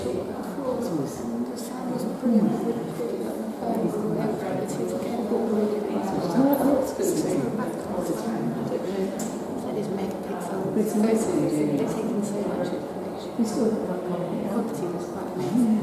to work for, and the sound was brilliant, really good on the phone, and the ability to get really amazing stuff. It's good to see the back all the time. It's like these megapixel photos, they're taking so much information. The quality was quite amazing.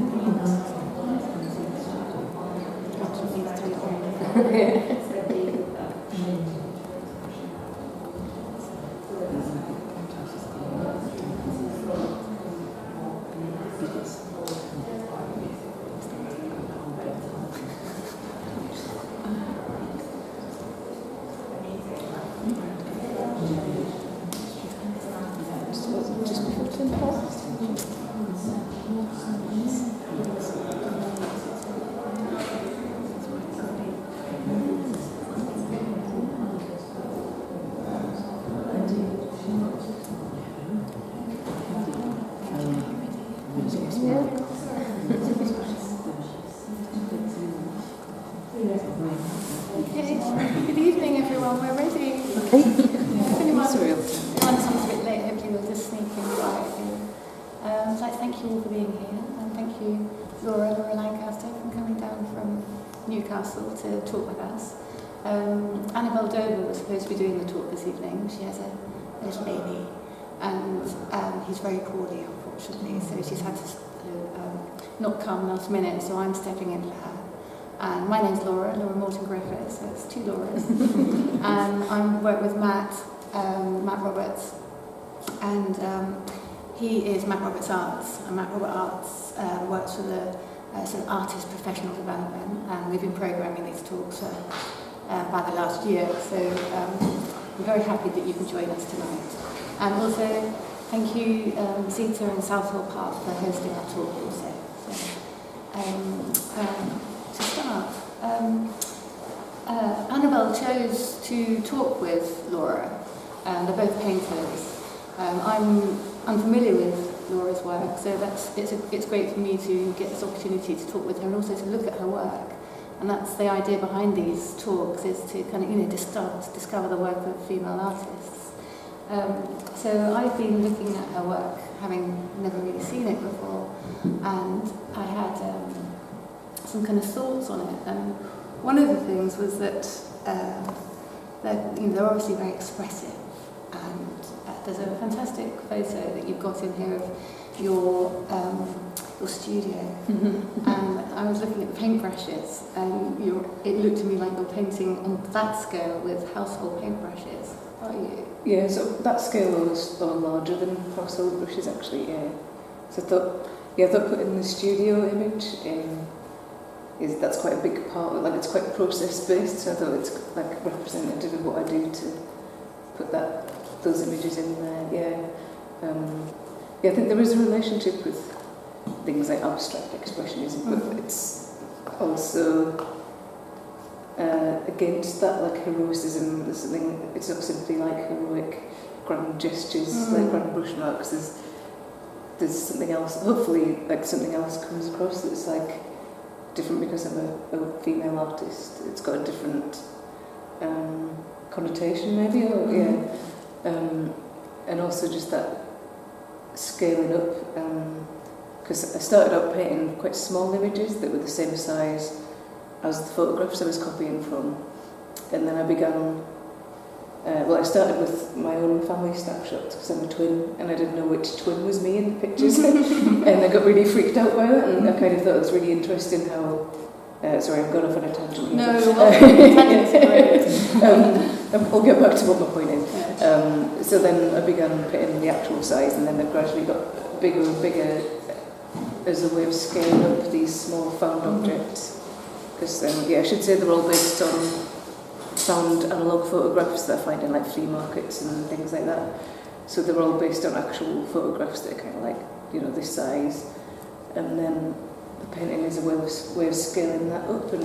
Good evening, everyone. We're ready. Okay. If anyone's a bit late, hopefully we'll just sneak in quietly. I'd like to thank you all for being here, and thank you, Laura Lancaster, for coming down from Newcastle to talk with us. Annabelle Dover was supposed to be doing the talk this evening. She has a little baby, and he's very poorly, unfortunately, so she's had to not come last minute, so I'm stepping in for her. And my name's Laura Moreton-Griffiths, so it's two Lauras. And I work with Matt Roberts, and he is Matt Roberts Arts, and Matt Roberts Arts works for the sort of artist professional development, and we've been programming these talks for about the last year, so I'm very happy that you can join us tonight. And also, thank you Zita and Southall Park for hosting our talk also. To start, Annabelle chose to talk with Laura, and they're both painters. I'm unfamiliar with Laura's work, so it's great for me to get this opportunity to talk with her and also to look at her work. And that's the idea behind these talks, is to kind of discover the work of female artists. So I've been looking at her work, having never really seen it before, and I had some kind of thoughts on it. And one of the things was that they're obviously very expressive, and there's a fantastic photo that you've got in here of your studio. And I was looking at the paintbrushes, and it looked to me like you're painting on that scale with household paintbrushes. Are you? Yeah, so that scale was larger than household brushes actually, yeah. So I thought putting the studio image that's quite a big part, like it's quite process based, so I thought it's like representative of what I do to put those images in there, I think there is a relationship with things like abstract expressionism, but it's also against that, like heroicism. There's something, it's not simply like heroic grand gestures, like grand brush marks. There's something else, hopefully like something else comes across that's like different because I'm a female artist. It's got a different connotation maybe, and also just that scaling up, because I started out painting quite small images that were the same size as the photographs I was copying from, and then I began I started with my own family snapshots because I'm a twin and I didn't know which twin was me in the pictures and I got really freaked out by that, and I kind of thought it was really interesting how sorry, I'm going off on a tangent here. No, tangents are great. I'll get back to what my point is. So then I began putting the actual size, and then it gradually got bigger and bigger as a way of scaling up these small found objects. Because I should say they're all based on found analogue photographs that I find in like flea markets and things like that. So they're all based on actual photographs that are kind of like, this size. And then the painting is a way of scaling that up and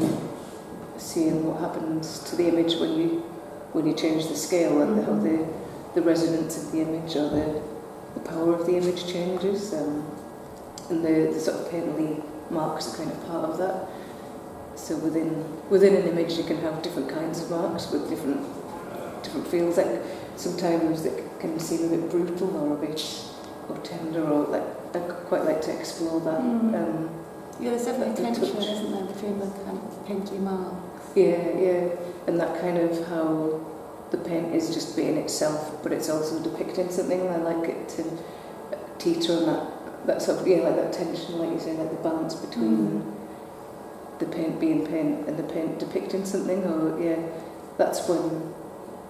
seeing what happens to the image when you change the scale, and how the resonance of the image or the power of the image changes. And the sort of painterly marks are kind of part of that. So within an image you can have different kinds of marks with different feels. Like sometimes it can seem a bit brutal or a bit or tender, or like I quite like to explore that. Yeah, there's definitely the tension, touch. isn't there, between the kind of painterly marks. Yeah, and that kind of how the paint is just being itself, but it's also depicting something. I like it to teeter on that sort of, like that tension, like you say, like the balance between the paint being paint and the paint depicting something. Or that's when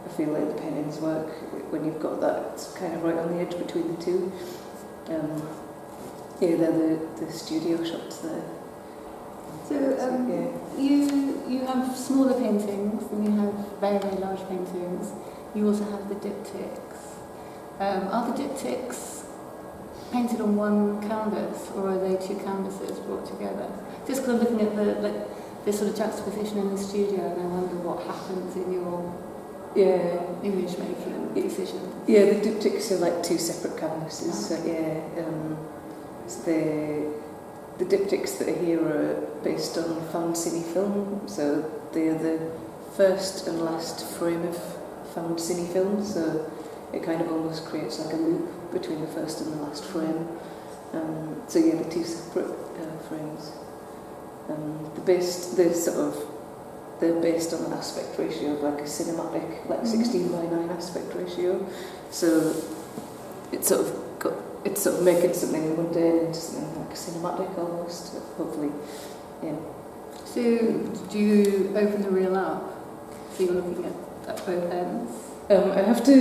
I feel like the paintings work, when you've got that kind of right on the edge between the two. They're the studio shots there. So you have smaller paintings and you have very, very large paintings. You also have the diptychs. Are the diptychs painted on one canvas, or are they two canvases brought together? Just because I'm looking at this sort of juxtaposition in the studio, and I wonder what happens in your image making decision. Yeah, the diptychs are like two separate canvases. Okay. So the diptychs that are here are based on found cine film, so they are the first and last frame of found cine film, so it kind of almost creates like a loop between the first and the last frame. The two separate frames. They're based on an aspect ratio of like a cinematic, like 16:9 aspect ratio. So it's sort of making something mundane into something like cinematic almost, hopefully. Yeah. So do you open the reel up? So you're looking at both ends? I have to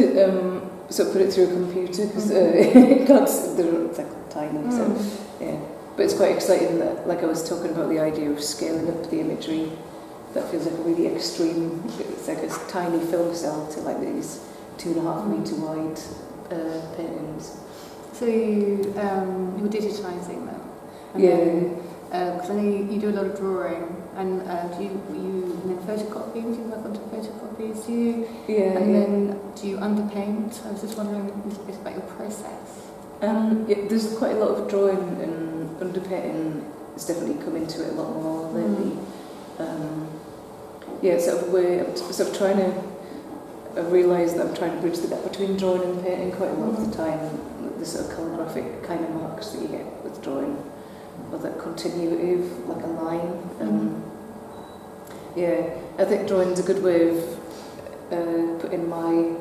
sort of put it through a computer because they're like tiny. So yeah. But it's quite exciting that, like I was talking about, the idea of scaling up the imagery. That feels like a really extreme. It's like a tiny film cell to like these 2.5 metre wide paintings. So you're digitising them? Because I know you do a lot of drawing, and do you then photocopying? Do you work onto photocopies? Then do you underpaint? I was just wondering a little bit about your process. There's quite a lot of drawing, and underpainting has definitely come into it a lot more lately. It's sort of a way I'm sort of trying to. I realise that I'm trying to bridge the gap between drawing and painting quite a lot of the time. The sort of calligraphic kind of marks that you get with drawing, or that continuity of like a line. I think drawing's a good way of putting my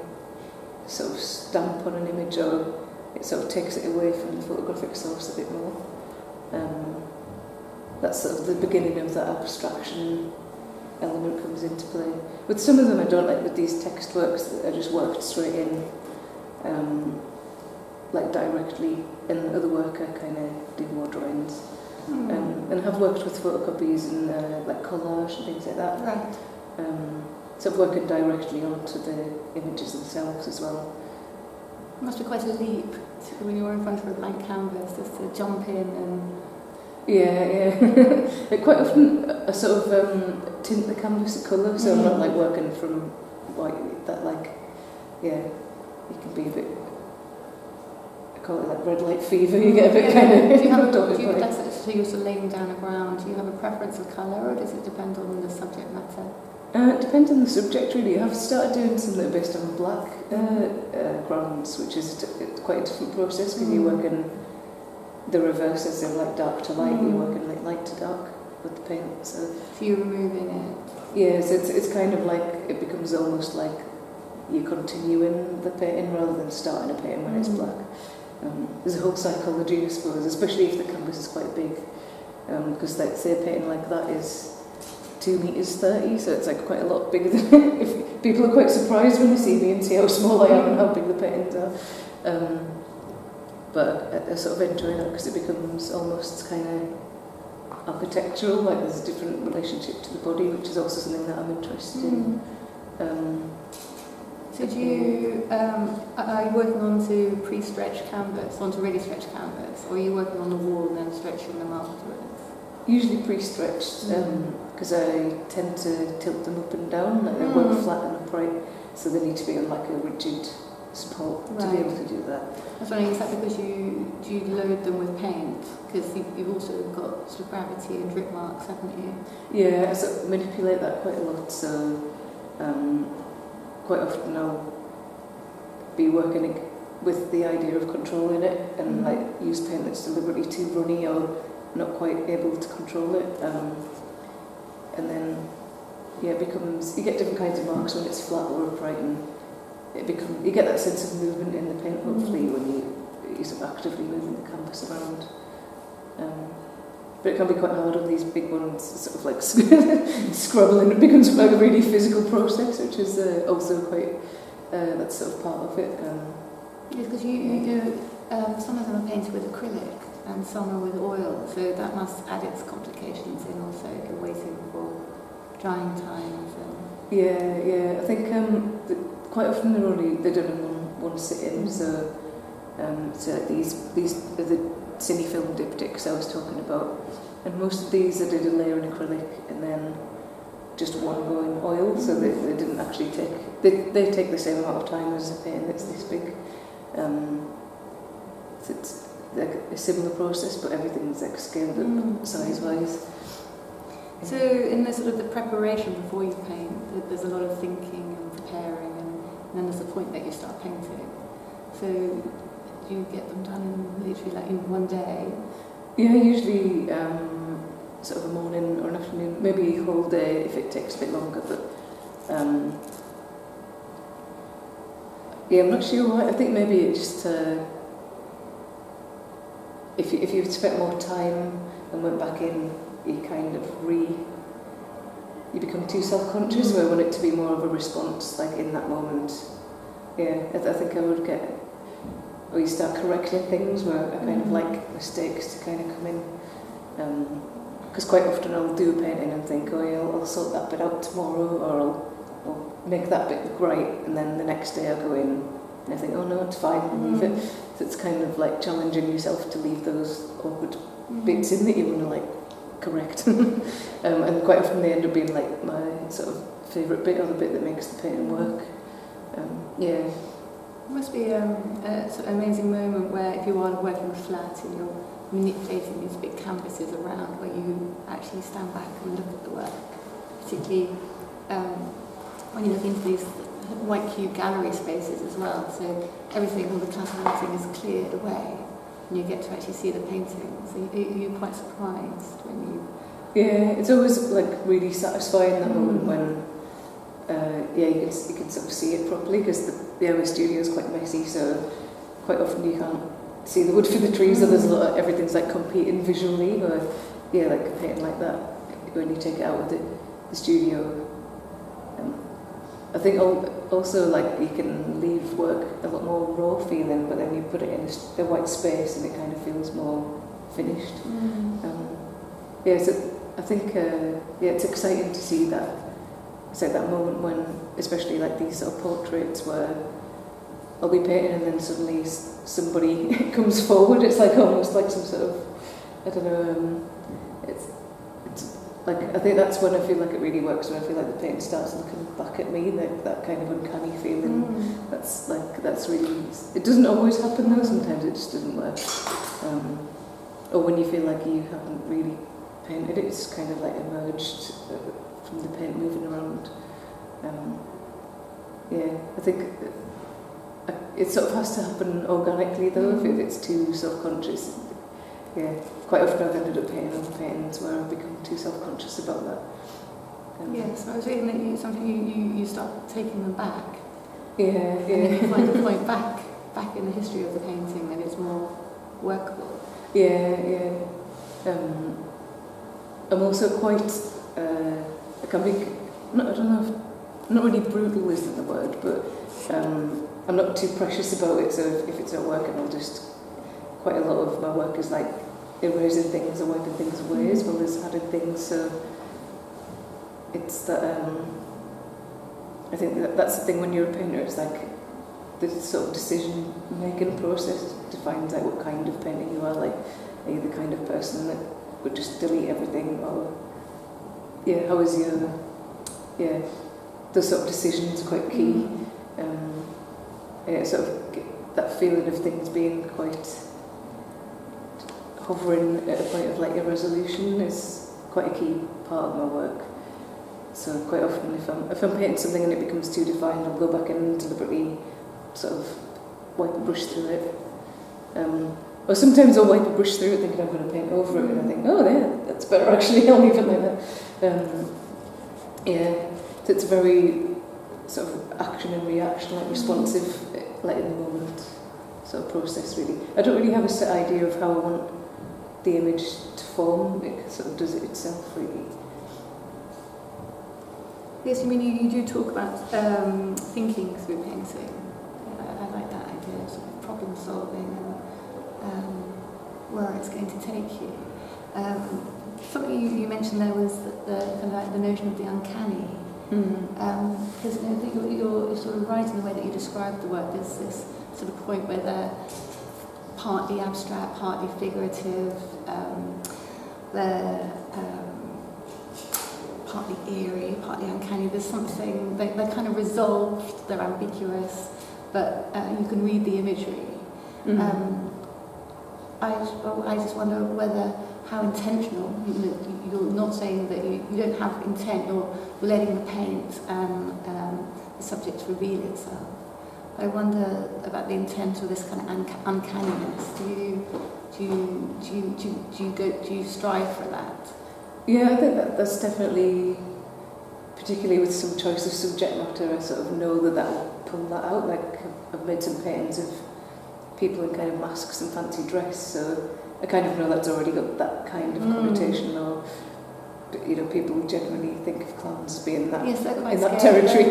sort of stamp on an image, or it sort of takes it away from the photographic source a bit more. That's sort of the beginning of that abstraction element comes into play. With some of them I don't like, with these text works that are just worked straight in, like directly, and other work I kind of do more drawings. And have worked with photocopies and like collage and things like that. Right. So working directly onto the images themselves as well. It must be quite a leap when you're in front of a blank canvas, just to jump in and... Quite often I sort of tint the canvas a colour, so I'm not like working from white, that like, it can be a bit, I call it like red light fever, you get a bit kind of... Do you have so you're sort of laying down a ground, do you have a preference of colour, or does it depend on the subject matter? It depends on the subject really. I've started doing some that are based on black grounds, which is quite a different process, because you're working the reverse, as in like dark to light, you're working like light to dark with the paint. So you're removing it? Yeah, so it's kind of like, it becomes almost like you're continuing the painting rather than starting a painting when it's black. There's a whole psychology, I suppose, especially if the canvas is quite big, because like say a painting like that is 2 meters 30, so it's like quite a lot bigger than if people are quite surprised when they see me and see how small I am and how big the paintings are. But I sort of enjoy that because it becomes almost kind of architectural, like there's a different relationship to the body, which is also something that I'm interested in. So do you, are you working onto pre-stretched canvas, onto ready stretched canvas, or are you working on the wall and then stretching them afterwards? Usually pre-stretched, because I tend to tilt them up and down, like they work flat and upright, so they need to be on like a rigid support to be able to do that. I was wondering, is that because you load them with paint? Because you've also got sort of gravity and drip marks, haven't you? Yeah, I sort of manipulate that quite a lot, so quite often I'll be working with the idea of controlling it, and like use paint that's deliberately too runny or not quite able to control it. And then it becomes, you get different kinds of marks when it's flat or upright, and you get that sense of movement in the paint hopefully when you're sort of actively moving the canvas around. But it can be quite hard on these big ones, sort of like scrubbling. It becomes like a really physical process, which is also quite, that's sort of part of it. Yes, because you do, some of them are painted with acrylic and some are with oil, so that must add its complications in also, you're waiting for drying times. Yeah, I think quite often they're done in one sit-in, so like these are the cine film diptychs I was talking about, and most of these I did a layer in acrylic and then just one go in oil, so they didn't actually take, they take the same amount of time as a painting that's this big. So it's like a similar process, but everything's like scaled up size-wise. So in the sort of the preparation before you paint, there's a lot of thinking and preparing, and then there's the point that you start painting. So do you get them done in literally like in one day? Yeah, usually sort of a morning or an afternoon, maybe a whole day if it takes a bit longer, but I'm not sure why. I think maybe it just if you spent more time and went back in, you kind of you become too self-conscious, where I want it to be more of a response, like in that moment. Yeah, I think I would get, or you start correcting things where I kind of like mistakes to kind of come in. Because quite often I'll do a painting and think, oh yeah, I'll sort that bit out tomorrow, or I'll make that bit look right, and then the next day I'll go in and I think, oh no, it's fine, and leave it. So it's kind of like challenging yourself to leave those awkward bits in that you want to like correct. And quite often they end up being like my sort of favourite bit, or the bit that makes the painting work. It must be a sort of amazing moment where if you are working flat and you're manipulating these big canvases around, where you actually stand back and look at the work, particularly when you look into these white cube gallery spaces as well, so everything, all the clutter, everything is cleared away and you get to actually see the painting, so you're quite surprised when you... Yeah, it's always like really satisfying that moment when you can sort of see it properly, because the MA studio is quite messy, so quite often you can't see the wood for the trees, so there's a lot of, everything's like competing visually, or like a painting like that, when you take it out with the studio. I think also like you can leave work a lot more raw feeling, but then you put it in a white space and it kind of feels more finished. So I think it's exciting to see that. It's like that moment when, especially like these sort of portraits where I'll be painting and then suddenly somebody comes forward. It's like almost like some sort of, I don't know, it's like, I think that's when I feel like it really works, when I feel like the painting starts looking back at me, like that kind of uncanny feeling. That's really, it doesn't always happen though, sometimes it just doesn't work. Or when you feel like you haven't really painted it, it's kind of like emerged from the paint moving around. I think it sort of has to happen organically though, if it's too self-conscious. Quite often I've ended up painting other paintings where I've become too self-conscious about that. Yes, I was reading that you start taking them back. And then you find a point back in the history of the painting that it's more workable. I'm also quite, I can be, I don't know, not really brutal isn't the word, but I'm not too precious about it, so if it's not working, I'll just, quite a lot of my work is like erasing things or wiping things away as well as adding things, so it's that, I think that's the thing when you're a painter, it's like the sort of decision-making process defines like what kind of painter you are, like are you the kind of person that would just delete everything, or how is your, those sort of decisions are quite key. Sort of that feeling of things being quite hovering at a point of like irresolution is quite a key part of my work. So quite often if I'm painting something and it becomes too defined, I'll go back in and deliberately sort of wipe a brush through it. Or sometimes I'll wipe a brush through it thinking I'm going to paint over it, and I think, oh yeah, that's better actually, I'll leave it like that. Yeah, so it's very sort of action and reaction, like responsive, like in the moment sort of process really. I don't really have a set idea of how I want the image to form, it sort of does it itself really. Yes, I mean, you do talk about thinking through painting. I like that idea, sort of problem solving and where it's going to take you. Something you mentioned there was the kind of like the notion of the uncanny. Because you're sort of right in the way that you describe the work. There's this sort of point where they're partly abstract, partly figurative. They're partly eerie, partly uncanny. There's something, they're kind of resolved, they're ambiguous, but you can read the imagery. I just wonder how intentional, you're not saying that you don't have intent, you're letting the paint and the subject reveal itself. I wonder about the intent of this kind of uncanniness. Do you strive for that? Yeah, I think that's definitely, particularly with some choice of subject matter, I sort of know that will pull that out. Like I've made some paintings of people in kind of masks and fancy dress, so I kind of know that's already got that kind of connotation. Or people generally think of clowns as being that, yes, in that territory.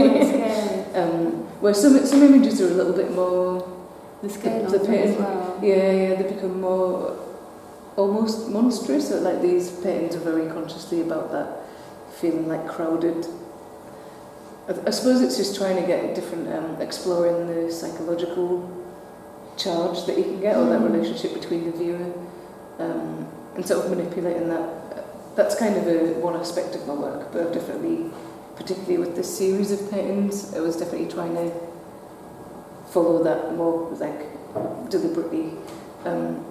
Where some images are a little bit more the scale the of them as well. Yeah, they become more almost monstrous. So like these paintings are very consciously about that feeling like crowded. I suppose it's just trying to get different, exploring the psychological charge that you can get, or that relationship between the viewer, and sort of manipulating that. That's kind of one aspect of my work, but I've definitely, particularly with this series of paintings, I was definitely trying to follow that more like deliberately.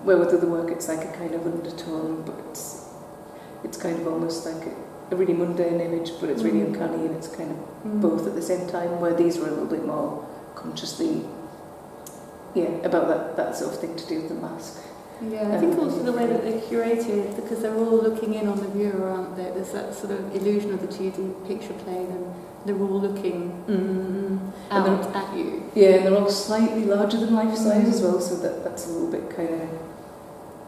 Where with other work it's like a kind of undertone, but it's kind of almost like a really mundane image, but it's really uncanny, and it's kind of both at the same time, where these were a little bit more consciously about that sort of thing to do with the mask. Yeah, I think also the way that they're curated, because they're all looking in on the viewer, aren't they? There's that sort of illusion of the 2D picture plane, and they're all looking out at you. Yeah, and they're all slightly larger than life size as well, so that's a little bit kind of,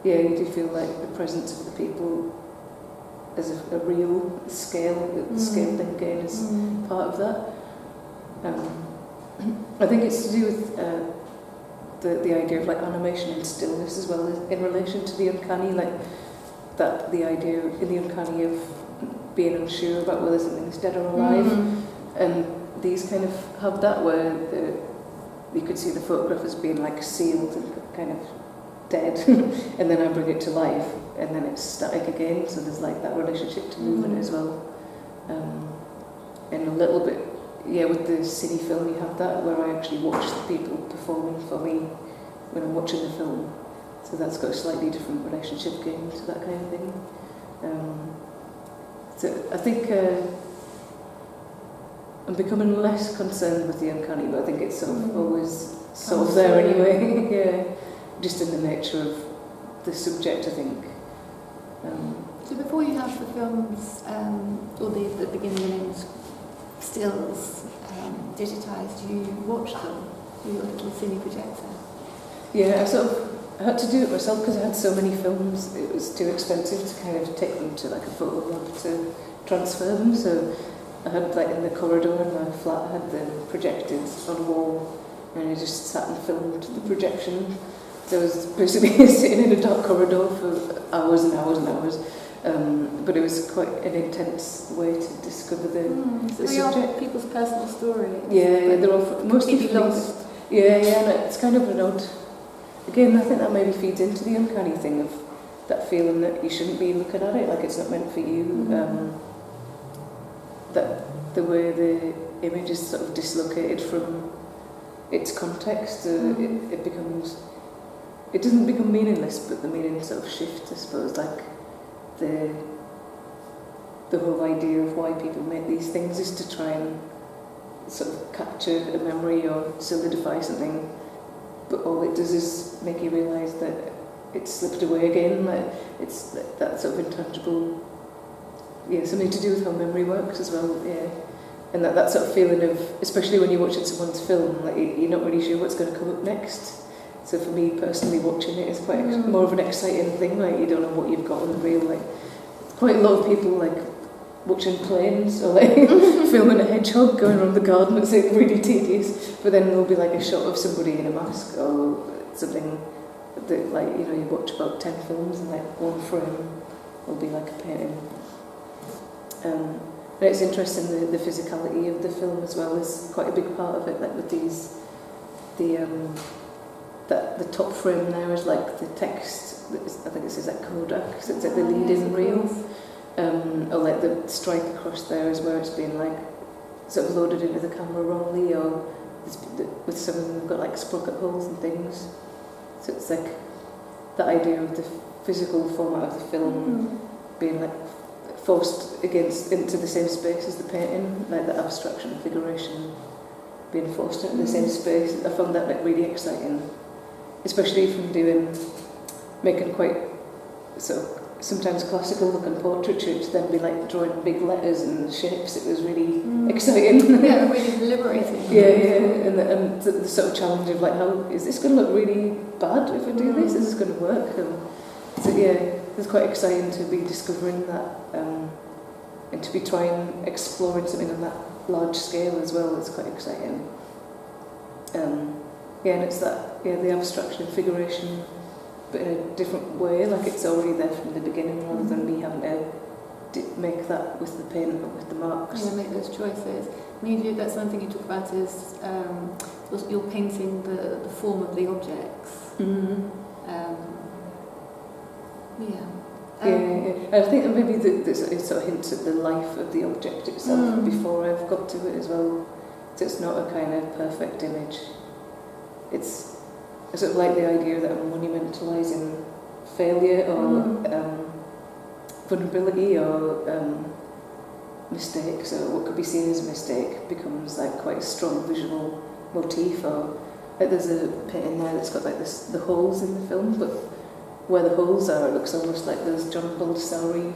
you do feel like the presence of the people as a real scale, the scale thing again is part of that. I think it's to do with the idea of like animation and stillness as well in relation to the uncanny, like that the idea in the uncanny of being unsure about whether something is dead or alive, and these kind of have that where you could see the photograph as being like sealed and kind of dead, and then I bring it to life, and then it's static again. So there's like that relationship to movement as well, and a little bit. Yeah, with the cine film you have that where I actually watch the people performing for me when I'm watching the film. So that's got a slightly different relationship again to that kind of thing. So I think I'm becoming less concerned with the uncanny, but I think it's sort of always sort of there anyway. Yeah, just in the nature of the subject, I think. So before you have the films, or the beginning and end stills digitised, you watch them with your little cine projector? Yeah, I had to do it myself because I had so many films. It was too expensive to kind of take them to like a photo lab to transfer them. So I had like in the corridor in my flat, I had them projected on a wall, and I just sat and filmed the projection. So I was basically sitting in a dark corridor for hours and hours and hours. But it was quite an intense way to discover the subject. People's personal stories. Yeah, they're all mostly lost. Yeah, and it's kind of an odd. Again, I think that maybe feeds into the uncanny thing of that feeling that you shouldn't be looking at it, like it's not meant for you. That the way the image is sort of dislocated from its context, it becomes. It doesn't become meaningless, but the meaning sort of shifts, I suppose, like. The whole idea of why people make these things is to try and sort of capture a memory or solidify something but all it does is make you realise that it's slipped away again. Like it's that sort of intangible, something to do with how memory works as well. Yeah, and that sort of feeling of, especially when you're watching someone's film, like you're not really sure what's going to come up next. So for me personally, watching it is quite more of an exciting thing. Like you don't know what you've got on the reel. Like quite a lot of people like watching planes or like filming a hedgehog going around the garden. It's like really tedious. But then there'll be like a shot of somebody in a mask or something that, like, you know, you watch about 10 films and like one frame will be like a painting. And it's interesting, the physicality of the film as well is quite a big part of it. Like with these, the top frame there is like the text. I think it says like Kodak, so it's like the lead-in reel. Or like the stripe across there is where it's been like sort of loaded into the camera wrongly, or with some of them they've got like sprocket holes and things. So it's like the idea of the physical format of the film being like forced into the same space as the painting, like the abstraction, figuration being forced into the same space. I found that like really exciting, especially from making quite sort of sometimes classical looking portraiture to then be like drawing big letters and shapes. It was really exciting. Yeah, really liberating. And the sort of challenge of like, how is this going to look really bad if I do this? Is this going to work? So it's quite exciting to be discovering that, and to be trying exploring something on that large scale as well. It's quite exciting. And it's that the abstraction and figuration, but in a different way, like it's already there from the beginning rather than me having to make that with the paint or with the marks. Yeah, make those choices. That's one thing you talk about is you're painting the form of the objects. I think that maybe it sort of hints at the life of the object itself before I've got to it as well. So it's not a kind of perfect image. It's I sort of like the idea that I'm monumentalising failure or vulnerability or mistakes, or what could be seen as a mistake becomes like quite a strong visual motif. Or like there's a painting there that's got like the holes in the film, but where the holes are, it looks almost like those John Baldessari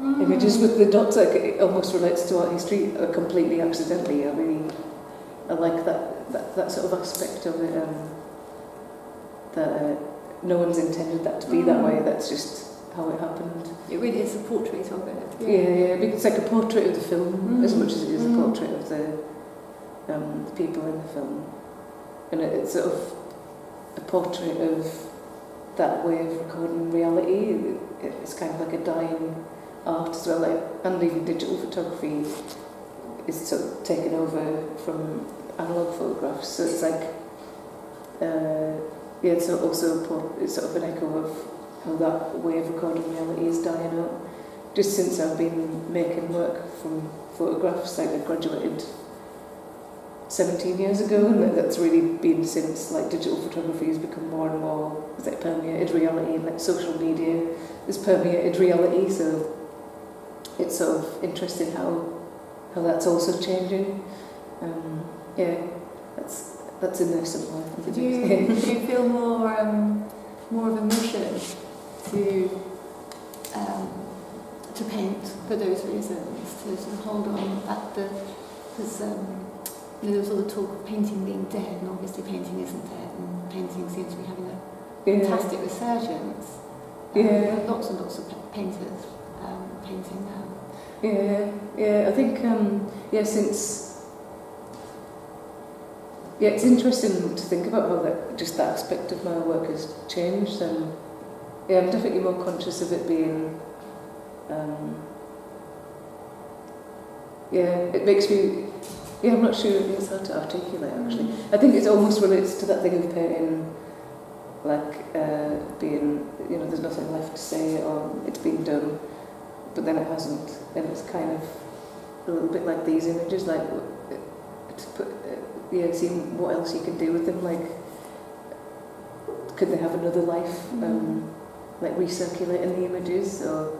images with the dots. Like it almost relates to art history completely accidentally. I like that sort of aspect of it. That no one's intended that to be that way. That's just how it happened. It really is a portrait of it. Yeah, it's like a portrait of the film as much as it is a portrait of the people in the film, and it's sort of a portrait of that way of recording reality. It's kind of like a dying art as well, like, and even digital photography is sort of taken over from analog photographs. So it's like. It's also it's sort of an echo of how that way of recording reality is dying out. Just since I've been making work from photographs, like I graduated 17 years ago, and that's really been since like digital photography has become more and more like permeated reality, and like social media has permeated reality. So it's sort of interesting how that's also changing. That's in there somewhere. Do you feel more of a mission to paint for those reasons, to sort of hold on at because there was all the talk of painting being dead, and obviously painting isn't dead, and painting seems to be having a fantastic resurgence. Lots and lots of painters painting now. I think since. It's interesting to think about how that aspect of my work has changed, and I'm definitely more conscious of it being. It makes me. I'm not sure it's hard to articulate actually. I think it almost relates to that thing of painting, like being, there's nothing left to say, or it's been done, but then it hasn't, and it's kind of a little bit like these images, like to put. Seeing what else you can do with them, like could they have another life, like recirculating the images, or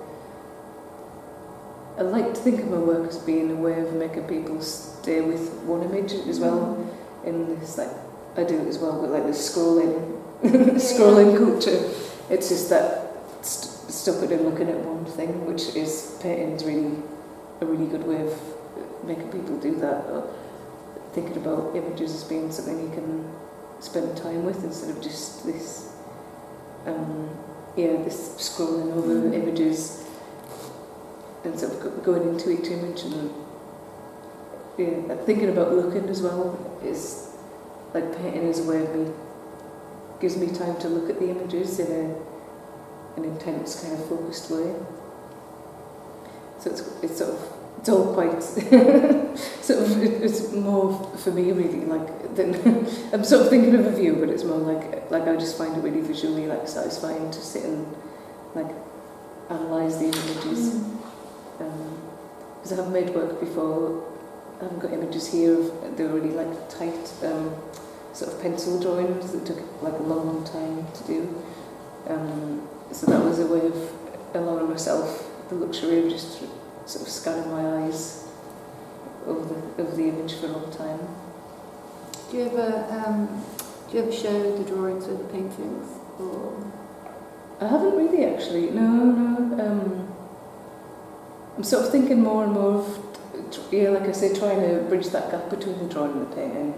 I like to think of my work as being a way of making people stay with one image as well, in this like I do it as well, but like the scrolling culture. It's just that stopping and looking at one thing, which is painting's really a really good way of making people do that, or thinking about images as being something you can spend time with instead of just this this scrolling over images and sort of going into each image. And thinking about looking as well is like painting is a way of gives me time to look at the images in an intense kind of focused way. So it's all quite it's more for me really like than I'm sort of thinking of a view, but it's more like I just find it really visually like satisfying to sit and like analyse the images. Because I have made work before. I haven't got images here they were really like tight sort of pencil drawings that took like a long time to do. So that was a way of allowing myself the luxury of just sort of scanning my eyes over the image for a long time. Do you ever show the drawings with the paintings? Or? I haven't really actually. No. I'm sort of thinking more and more of like I say, trying to bridge that gap between the drawing and the painting.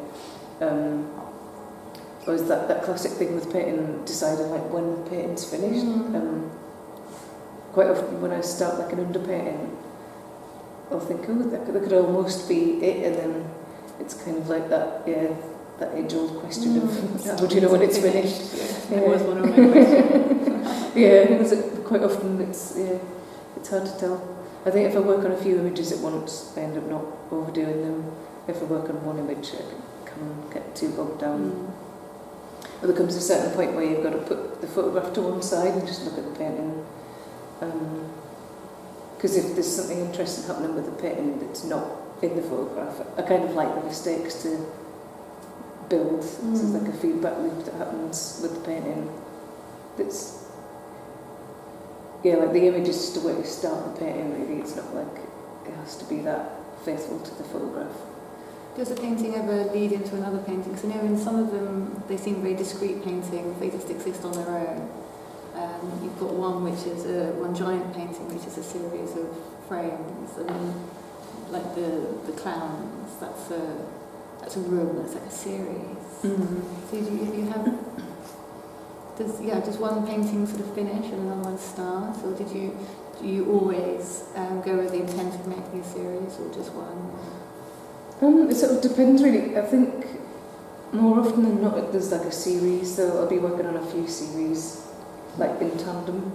Or is that classic thing with painting, deciding like when the painting's finished. Quite often when I start like an underpainting, I'll think, that could almost be it, and then it's kind of like that age-old question of how do you know when it's finished? That was one of my questions. Quite often it's hard to tell. I think if I work on a few images at once, I end up not overdoing them. If I work on one image, I can get too bogged down. But there comes a certain point where you've got to put the photograph to one side and just look at the painting. Because if there's something interesting happening with the painting that's not in the photograph, I kind of like the mistakes to build. So there's like a feedback loop that happens with the painting. That's like the image is just a way to start the painting. Really, it's not like it has to be that faithful to the photograph. Does a painting ever lead into another painting? Because I know in some of them they seem very discrete paintings, they just exist on their own. You've got one which is one giant painting which is a series of frames, and then like the clowns, that's a room, that's like a series. So you have does one painting sort of finish and another one start, or do you always go with the intent of making a series, or just one? It sort of depends really. I think more often than not there's like a series, so I'll be working on a few series like in tandem.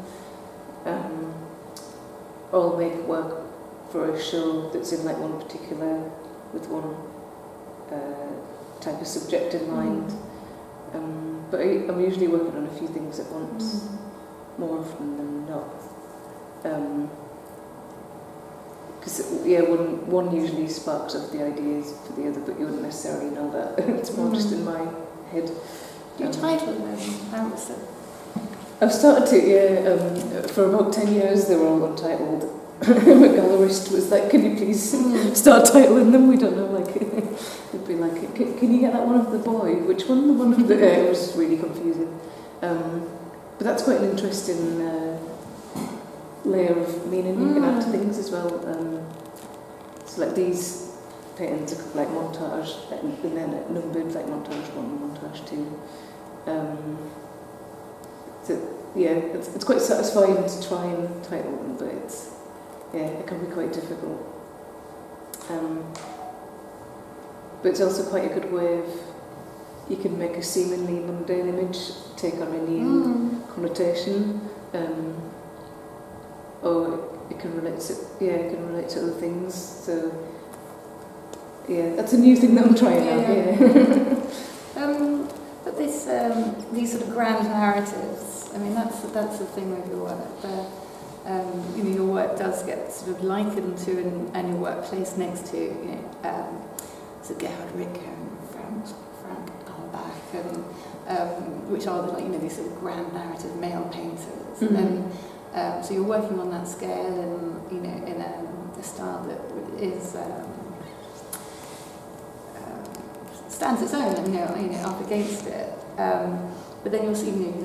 Or I'll make work for a show that's in like one particular, with one type of subject in mind. But I'm usually working on a few things at once, more often than not. Because one usually sparks off the ideas for the other, but you wouldn't necessarily know that. It's more just in my head. Do you title them? I've started to, for about 10 years they were all untitled. My gallerist was like, can you please start titling them? We don't know, like, it'd be like, can you get that one of the boy? Which one? The one of the... it was really confusing. But that's quite an interesting layer of meaning you can add to things as well. So like these paintings are like montage, and then numbered, like montage 1, montage 2. It's quite satisfying to try and title them, but it can be quite difficult. But it's also quite a good way of, you can make a seemingly mundane image take on a new connotation, or it can relate to other things. So that's a new thing that I'm trying out. But these sort of grand narratives, I mean, that's the thing with your work. Your work does get sort of likened to and your work placed next to, so Gerhard Richter and Frank Auerbach, which are these sort of grand narrative male painters. And so you're working on that scale and in a style that is stands its own, and up against it. But then you're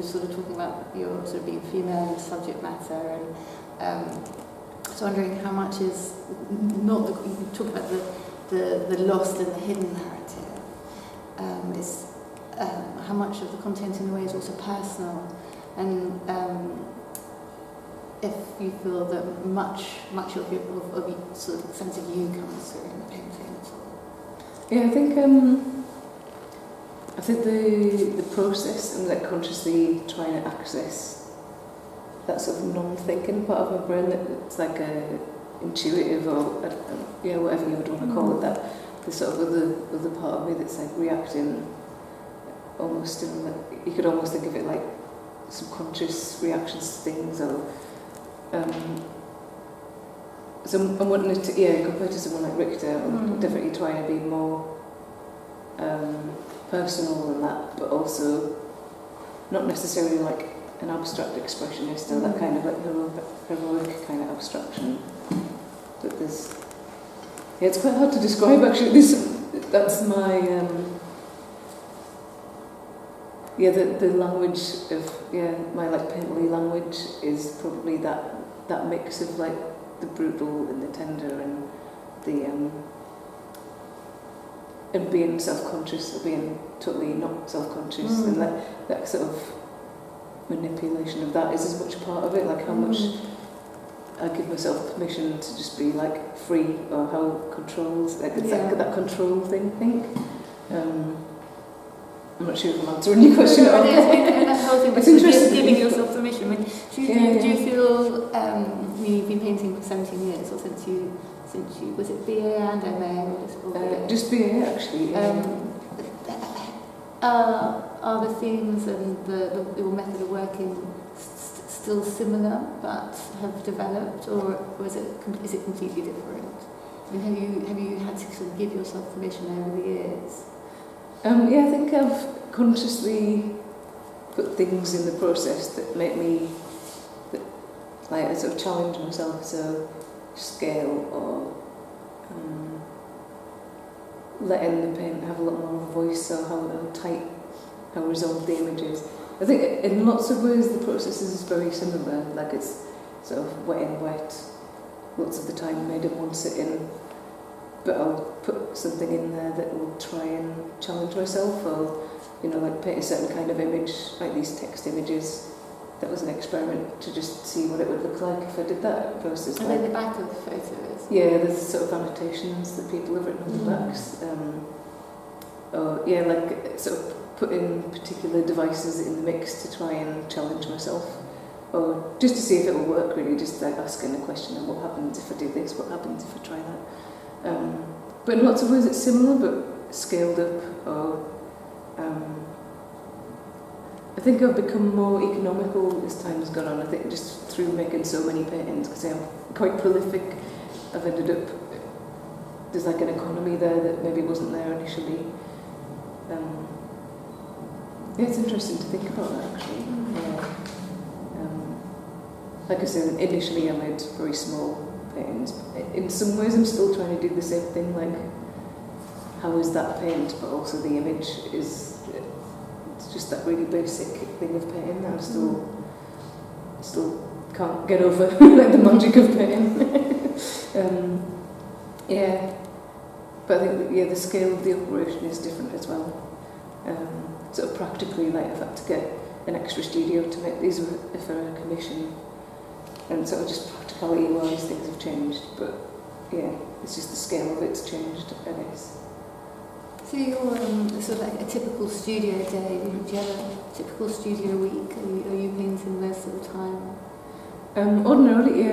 sort of talking about your sort of being female and subject matter, and so wondering how much is not the, you talk about the lost and the hidden narrative. Is how much of the content in a way is also personal, and if you feel that much of your sort of sense of you comes through in the painting at all. Yeah, I think the process and like consciously trying to access that sort of non-thinking part of my brain, that it's like a intuitive or whatever you would want to call it, that the sort of other part of me that's like reacting almost in like, you could almost think of it like subconscious reactions to things, or so I'm wanting it to, compared to someone like Richter, I'm definitely trying to be more personal than that, but also not necessarily like an abstract expressionist or that kind of like heroic kind of abstraction. But there's, it's quite hard to describe actually. That's my the language of my like painterly language is probably that mix of like the brutal and the tender and the and being self-conscious or being totally not self-conscious, and that sort of manipulation of that is as much part of it, like how much I give myself permission to just be like free, or how controls, like it's like that control thing, I think. I'm not sure if I'm answering your question at all. And that whole thing, It's interesting. giving yourself permission. I mean, do you feel, you've been painting for 17 years, or since you was it BA and MA, or just BA actually. Are the themes and your method of working still similar, but have developed, or is it completely different? I mean, have you had to sort of give yourself permission over the years? I think I've consciously put things in the process that make me, like I sort of challenge myself, so scale or letting the paint have a lot more of a voice, so how tight, how resolved the image is. I think in lots of ways the process is very similar, like it's sort of wet in wet, lots of the time made in one sitting, but I'll put something in there that will try and challenge myself, or like paint a certain kind of image, like these text images. That was an experiment to just see what it would look like if I did that process. And then the back of the photo is? Yeah, there's sort of annotations that people have written on the backs. Like sort of putting particular devices in the mix to try and challenge myself, or just to see if it will work really, just like asking a question of what happens if I do this, what happens if I try that. But in lots of ways it's similar, but scaled up, or I think I've become more economical as time has gone on. I think just through making so many paintings, because I'm quite prolific, I've ended up, there's like an economy there that maybe wasn't there initially. It's interesting to think about that actually. Like I said, initially I made very small paintings. In some ways I'm still trying to do the same thing, like how is that paint, but also the image is, it's just that really basic thing of painting that I still can't get over, like the magic of painting. But I think the scale of the operation is different as well. Sort of practically, like I've had to get an extra studio to make these for a commission, and sort of just practicality-wise things have changed, but it's just the scale of it's changed, I guess. So you're sort of like a typical studio day, do you have a typical studio week? Are you painting most of the time? Ordinarily,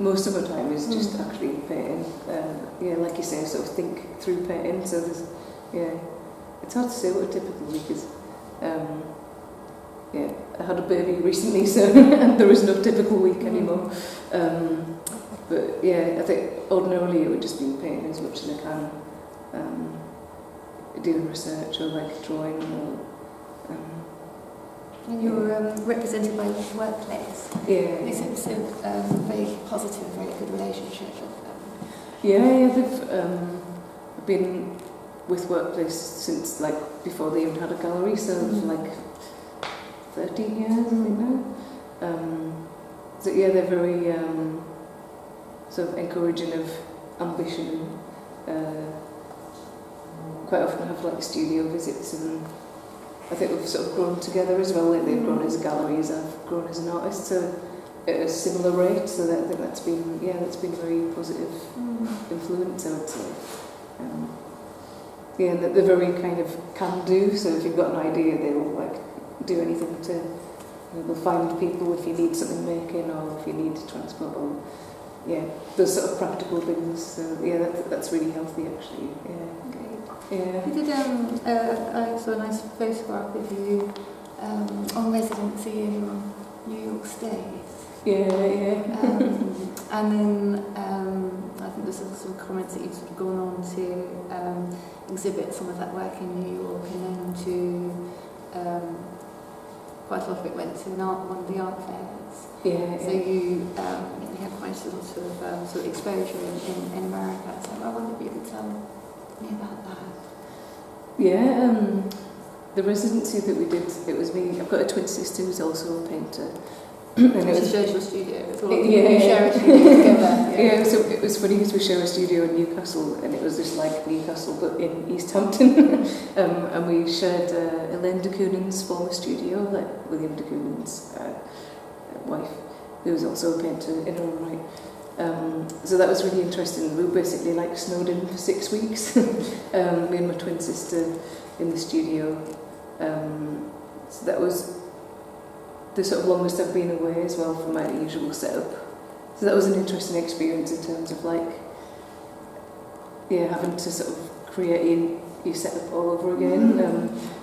most of my time is just actually painting. Like you say, sort of think through painting, so there's, it's hard to say what a typical week is. I had a baby recently, so there is no typical week anymore. But I think ordinarily it would just be painting as much as I can, doing research or like drawing. And you're represented by Workplace. It's a very positive, very good relationship with them. They've been with Workplace since like before they even had a gallery, so for like 13 years, I think now. So yeah, they're very sort of encouraging of ambition. Quite often have like studio visits, and I think we've sort of grown together as well. Like they've grown as a gallery, as I've grown as an artist, so at a similar rate. So I think that's been very positive influence, I would say. Yeah, that they're very kind of can do. So if you've got an idea, they'll like do anything to. They'll find people if you need something making, or if you need transport, or those sort of practical things. So yeah, that's really healthy actually. Yeah. Yeah. You did I saw a nice photograph of you on residency in New York State. Yeah. And then I think there's some comments that you've sort of gone on to exhibit some of that work in New York, and then to quite a lot of it went to one of the art fairs. Yeah. So you had quite a lot of sort of exposure in America. So I wonder if you could tell me about that. Yeah, the residency that we did, it was me. I've got a twin sister who's also a painter. And it was shows your studio. You share a studio together. Yeah, so it was funny because we share a studio in Newcastle, and it was just like Newcastle but in East Hampton. And we shared Elaine de Koonen's former studio, like William de Koonen's wife, who was also a painter in her own right. So that was really interesting. We were basically like snowed in for 6 weeks, me and my twin sister in the studio. So that was the sort of longest I've been away as well from my usual setup. So that was an interesting experience in terms of like, having to sort of create your setup all over again.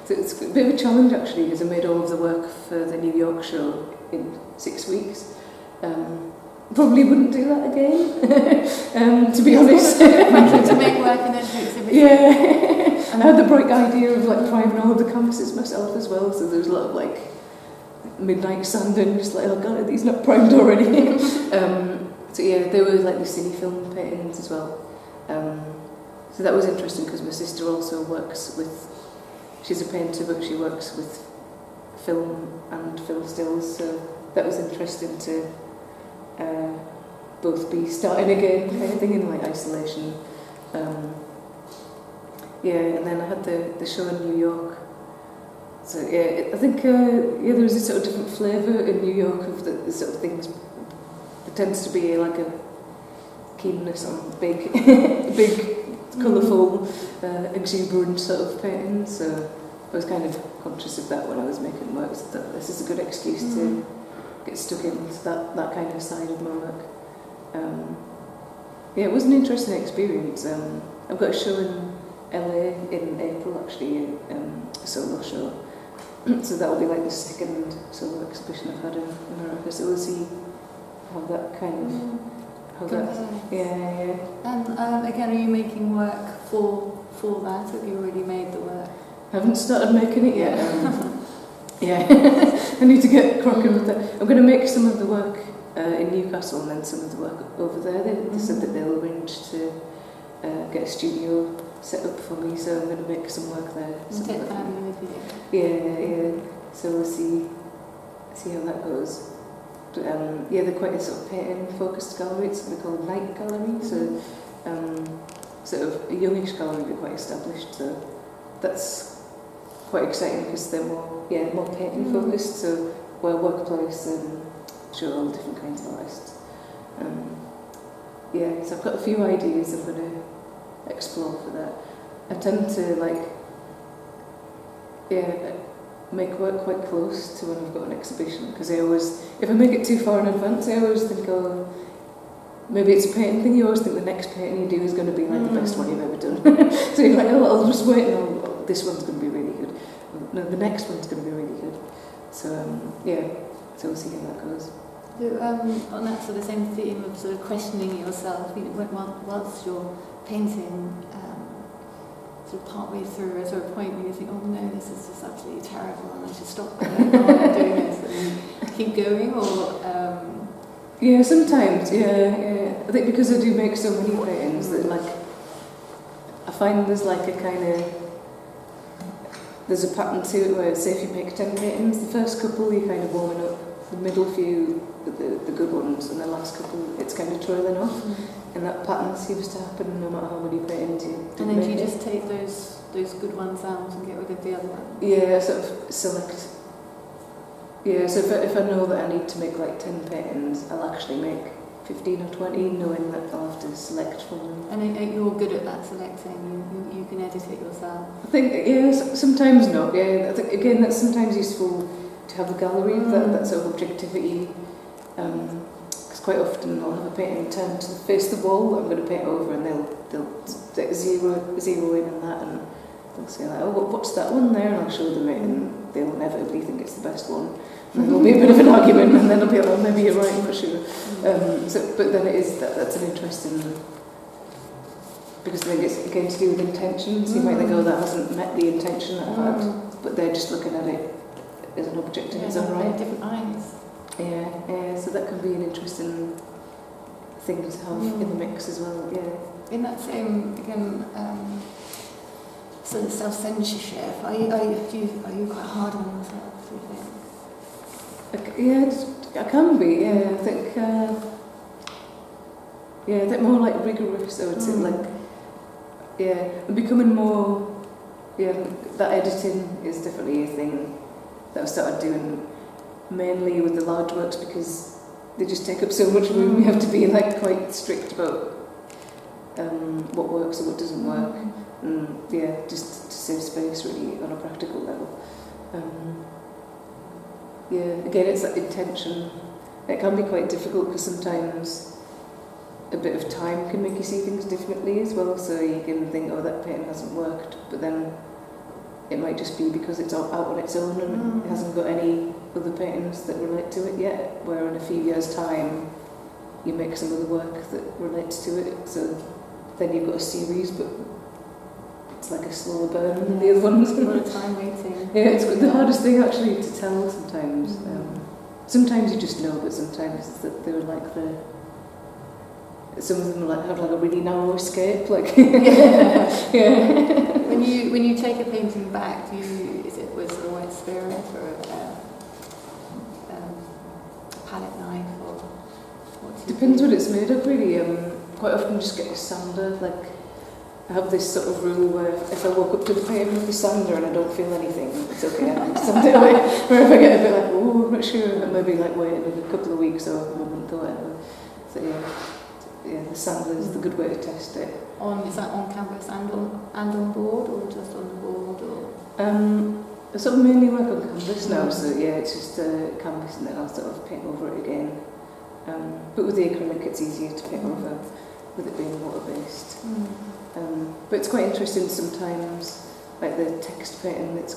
So it's a bit of a challenge actually, because I made all of the work for the New York show in 6 weeks. Probably wouldn't do that again, to be honest. To make work and then to exhibit. Yeah, and I had the bright idea of like priming all of the canvases myself as well, so there was a lot of like midnight sanding, just like, oh god, are these not primed already? So yeah, there were like the cine film paintings as well. So that was interesting because my sister also works with, she's a painter but she works with film and film stills, so that was interesting to both be starting again kind of thing in like isolation. And then I had the show in New York. So I think there was a sort of different flavour in New York of the sort of things. There tends to be like a keenness on big, colourful, exuberant sort of paintings. So I was kind of conscious of that when I was making work. So that this is a good excuse to get stuck into that kind of side of my work. It was an interesting experience. I've got a show in LA in April actually, a solo show. So that will be like the second solo exhibition I've had in America. So we'll see how that kind of And again, are you making work for that? Have you already made the work? I haven't started making it yet. I need to get cracking with that. I'm going to make some of the work in Newcastle and then some of the work over there. They said that they'll arrange to get a studio set up for me, so I'm going to make some work there. And take the family with you. Yeah. So we'll see how that goes. But they're quite a sort of painting-focused gallery. It's what they call a night gallery. So sort of a youngish gallery, but quite established. So that's quite exciting because they're more painting-focused. So where Workplace show all different kinds of artists. So I've got a few ideas I'm going to explore for that. I tend to make work quite close to when I've got an exhibition, because I always, if I make it too far in advance, I always think, oh, maybe it's a painting thing. You always think the next painting you do is going to be like the best one you've ever done. So you're like, oh, I'll just wait, and this one's going to be really good. No, the next one's going to be really good. So so we'll see how that goes. So, on that sort of same theme of sort of questioning yourself, whilst you're painting, sort of partway through, is there a point where you think, oh no, this is just absolutely terrible and I should stop doing this and keep going, or? Yeah, sometimes, yeah. I think because I do make so many paintings that I find there's like a kind of, there's a pattern to it where, say, if you make 10 paintings, the first couple you're kind of warming up, the middle few, the good ones, and the last couple it's kind of trailing off. And that pattern seems to happen no matter how many paintings you do. And then do you just take those good ones out and get rid of the other ones? Yeah, sort of select. Yeah, so if I know that I need to make like 10 paintings, I'll actually make 15 or 20, knowing that I'll have to select from them. And you're good at that selecting, you can edit it yourself? I think, yeah, sometimes not, yeah. I think, again, that's sometimes useful to have a gallery, that sort of objectivity. Because quite often I'll have a painting turned to face the wall that I'm going to paint over, and they'll zero in on that, and they'll say like, oh, what's that one there? And I'll show them it, and they'll inevitably think it's the best one. And then there'll be a bit of an argument, and then they'll be like, oh, maybe you're right, I'm not sure. But then it is, that's an interesting, because I think it's again to do with intentions. You might think, oh, that hasn't met the intention that I've had, but they're just looking at it as an object in its own right. Different eyes. Yeah, so that can be an interesting thing to have in the mix as well, yeah. In that same, again, sort of self-censorship, are you quite hard on yourself, do you think? Yeah, I can be, yeah. I think, I think more like rigorous, I would say, like, yeah, I'm becoming more, that editing is definitely a thing that I've started doing mainly with the large works, because they just take up so much room. You have to be like quite strict about what works and what doesn't work, and just to save space really on a practical level. Again, it's that intention. It can be quite difficult because sometimes a bit of time can make you see things differently as well. So you can think, oh, that painting hasn't worked, but then it might just be because it's out on its own and it hasn't got any other paintings that relate to it yet. Where in a few years' time, you make some of the work that relates to it. So then you've got a series, but it's like a slower burn than the other ones. A lot of time waiting. Yeah, it's the hardest thing actually to tell sometimes. Sometimes you just know, but sometimes it's that they're like some of them have like a really narrow escape, like yeah. When you take a painting back, is it with a wet spirit or a palette knife or what? Depends what it's made of, really. Quite often just get a sander. Like I have this sort of rule where if I walk up to the painting with the sander and I don't feel anything, it's okay. I can sand it away. Or if I get a bit like, oh, I'm not sure, and maybe like wait a couple of weeks or a month or whatever. So the sander is the good way to test it. Is that on canvas and on board, or just on the board? Or? I sort of mainly work on canvas now, so it's just canvas, and then I'll sort of paint over it again. But with the acrylic, it's easier to paint over, with it being water-based. But it's quite interesting sometimes, like the text painting that's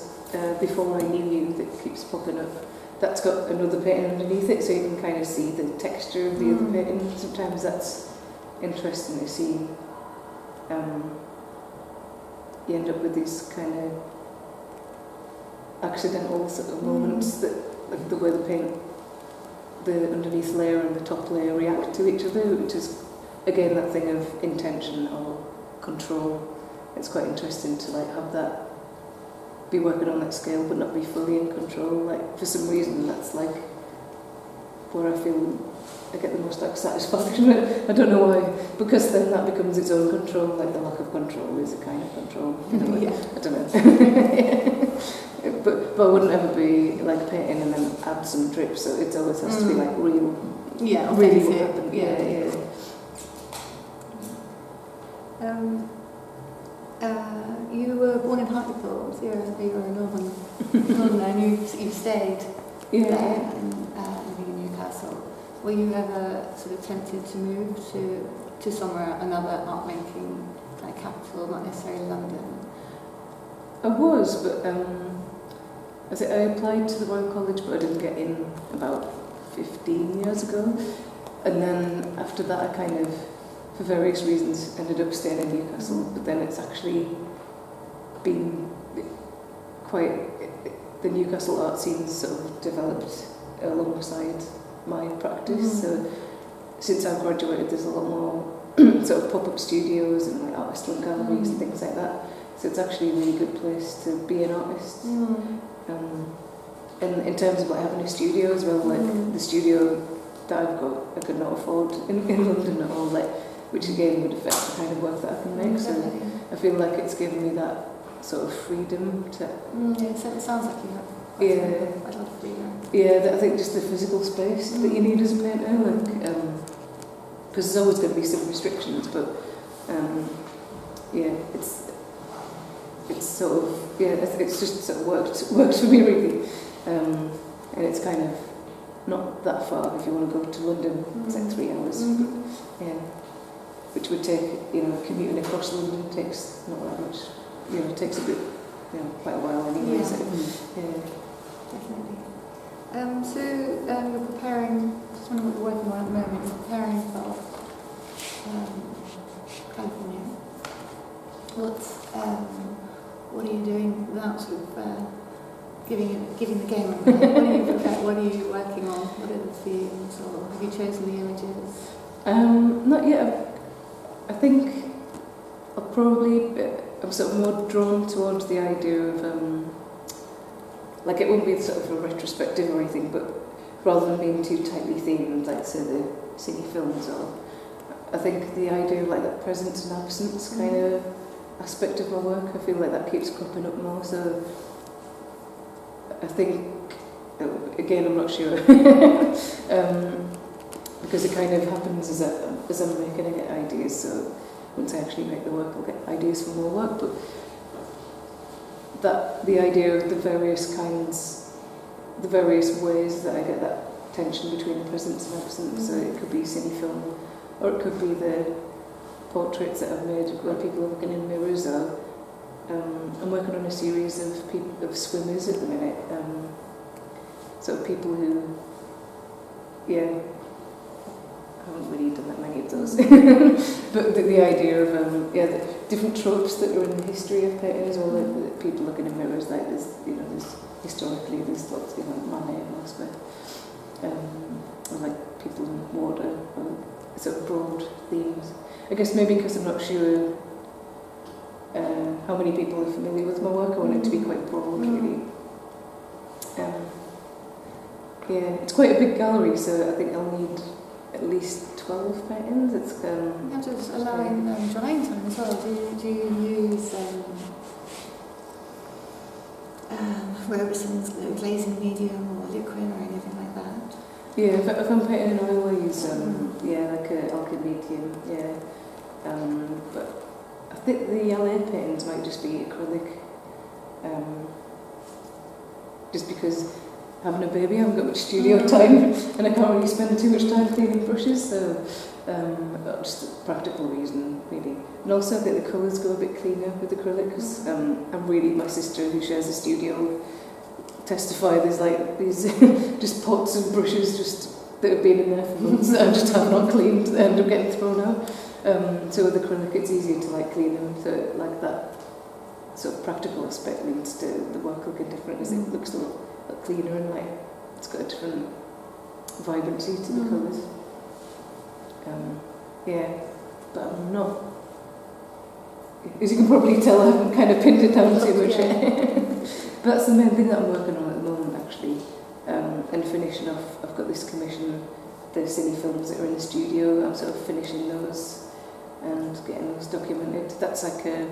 Before I Knew You that keeps popping up. That's got another painting underneath it, so you can kind of see the texture of the other painting. Sometimes that's interesting to see. You end up with these kind of accidental sort of moments that, like the way the underneath layer and the top layer react to each other, which is again that thing of intention or control. It's quite interesting to like have that, be working on that scale but not be fully in control. Like for some reason that's like where I feel I get the most like satisfaction. I don't know why, because then that becomes its own control. Like the lack of control is a kind of control. I don't know. But I wouldn't ever be like painting and then add some drips. So it always has to be like real. Yeah, really what happened. You were born in Hartlepool. You're a northerner, and you stayed there living in Newcastle. Were you ever sort of tempted to move to somewhere, another art making like capital, not necessarily London? I was, but I applied to the Royal College, but I didn't get in about 15 years ago. And then after that, I kind of, for various reasons, ended up staying in Newcastle. But then it's actually been the Newcastle art scene sort of developed alongside my practice. So since I've graduated, there's a lot more sort of pop-up studios and like artist-run galleries and things like that. So it's actually a really good place to be an artist. And in terms of like having a studio as well, like the studio that I've got, I could not afford in London at all, like, which again would affect the kind of work that I can make. So I feel like it's given me that sort of freedom to. Yeah, so it sounds like you have quite a lot of freedom. Yeah, I think just the physical space that you need as a painter, like, because there's always going to be some restrictions, but yeah, it's sort of it's just sort of worked for me really, and it's kind of not that far if you want to go to London. It's like 3 hours, yeah, which would take commuting across London takes not that much, takes a bit, quite a while anyway. So, yeah. Definitely. So you're preparing, just wondering what you're working on at the moment, you're preparing for California. What are you doing without sort of giving the game away? What are you working on? What are the themes, or have you chosen the images? Not yet. I think I'm sort of more drawn towards the idea of like it won't be sort of a retrospective or anything, but rather than being too tightly themed, like say the cine films, or I think the idea of like that presence and absence kind of aspect of my work, I feel like that keeps cropping up more. So I think, again, I'm not sure, because it kind of happens as I'm making, I get ideas. So once I actually make the work, I'll get ideas for more work. But that the idea of the various ways that I get that tension between presence and absence. So it could be cine film, or it could be the portraits that I've made where people are looking in mirrors. Or I'm working on a series of swimmers at the minute. So people who, I haven't really done that many of those. But the idea of the different tropes that are in the history of painting as well, like people looking in mirrors, like there's historically there's lots, Manet and Oscar, or like people in water, or sort of broad themes. I guess maybe because I'm not sure how many people are familiar with my work, I want it to be quite broad, really. It's quite a big gallery, so I think I'll need at least 12 paintings. It's you have to allow in drying time as well. Do you use fluorescent glazing medium or liquid or anything like that? Yeah, if I'm painting in oil, I use like a alkyd medium. But I think the LA paintings might just be acrylic, just because having a baby, I haven't got much studio time, and I can't really spend too much time cleaning brushes, so just a practical reason, really. And also I think the colours go a bit cleaner with acrylic, because my sister who shares a studio testify there's like these just pots of brushes that have been in there for months that I just have not cleaned, that end up getting thrown out. So with acrylic it's easier to like clean them, so like that sort of practical aspect leads to the work looking different, as it looks a lot cleaner and like it's got a different vibrancy to the colours. But I'm not, as you can probably tell, I haven't kind of pinned it down too much. But that's the main thing that I'm working on at the moment, actually. And finishing off, I've got this commission, the cine films that are in the studio. I'm sort of finishing those and getting those documented. That's like an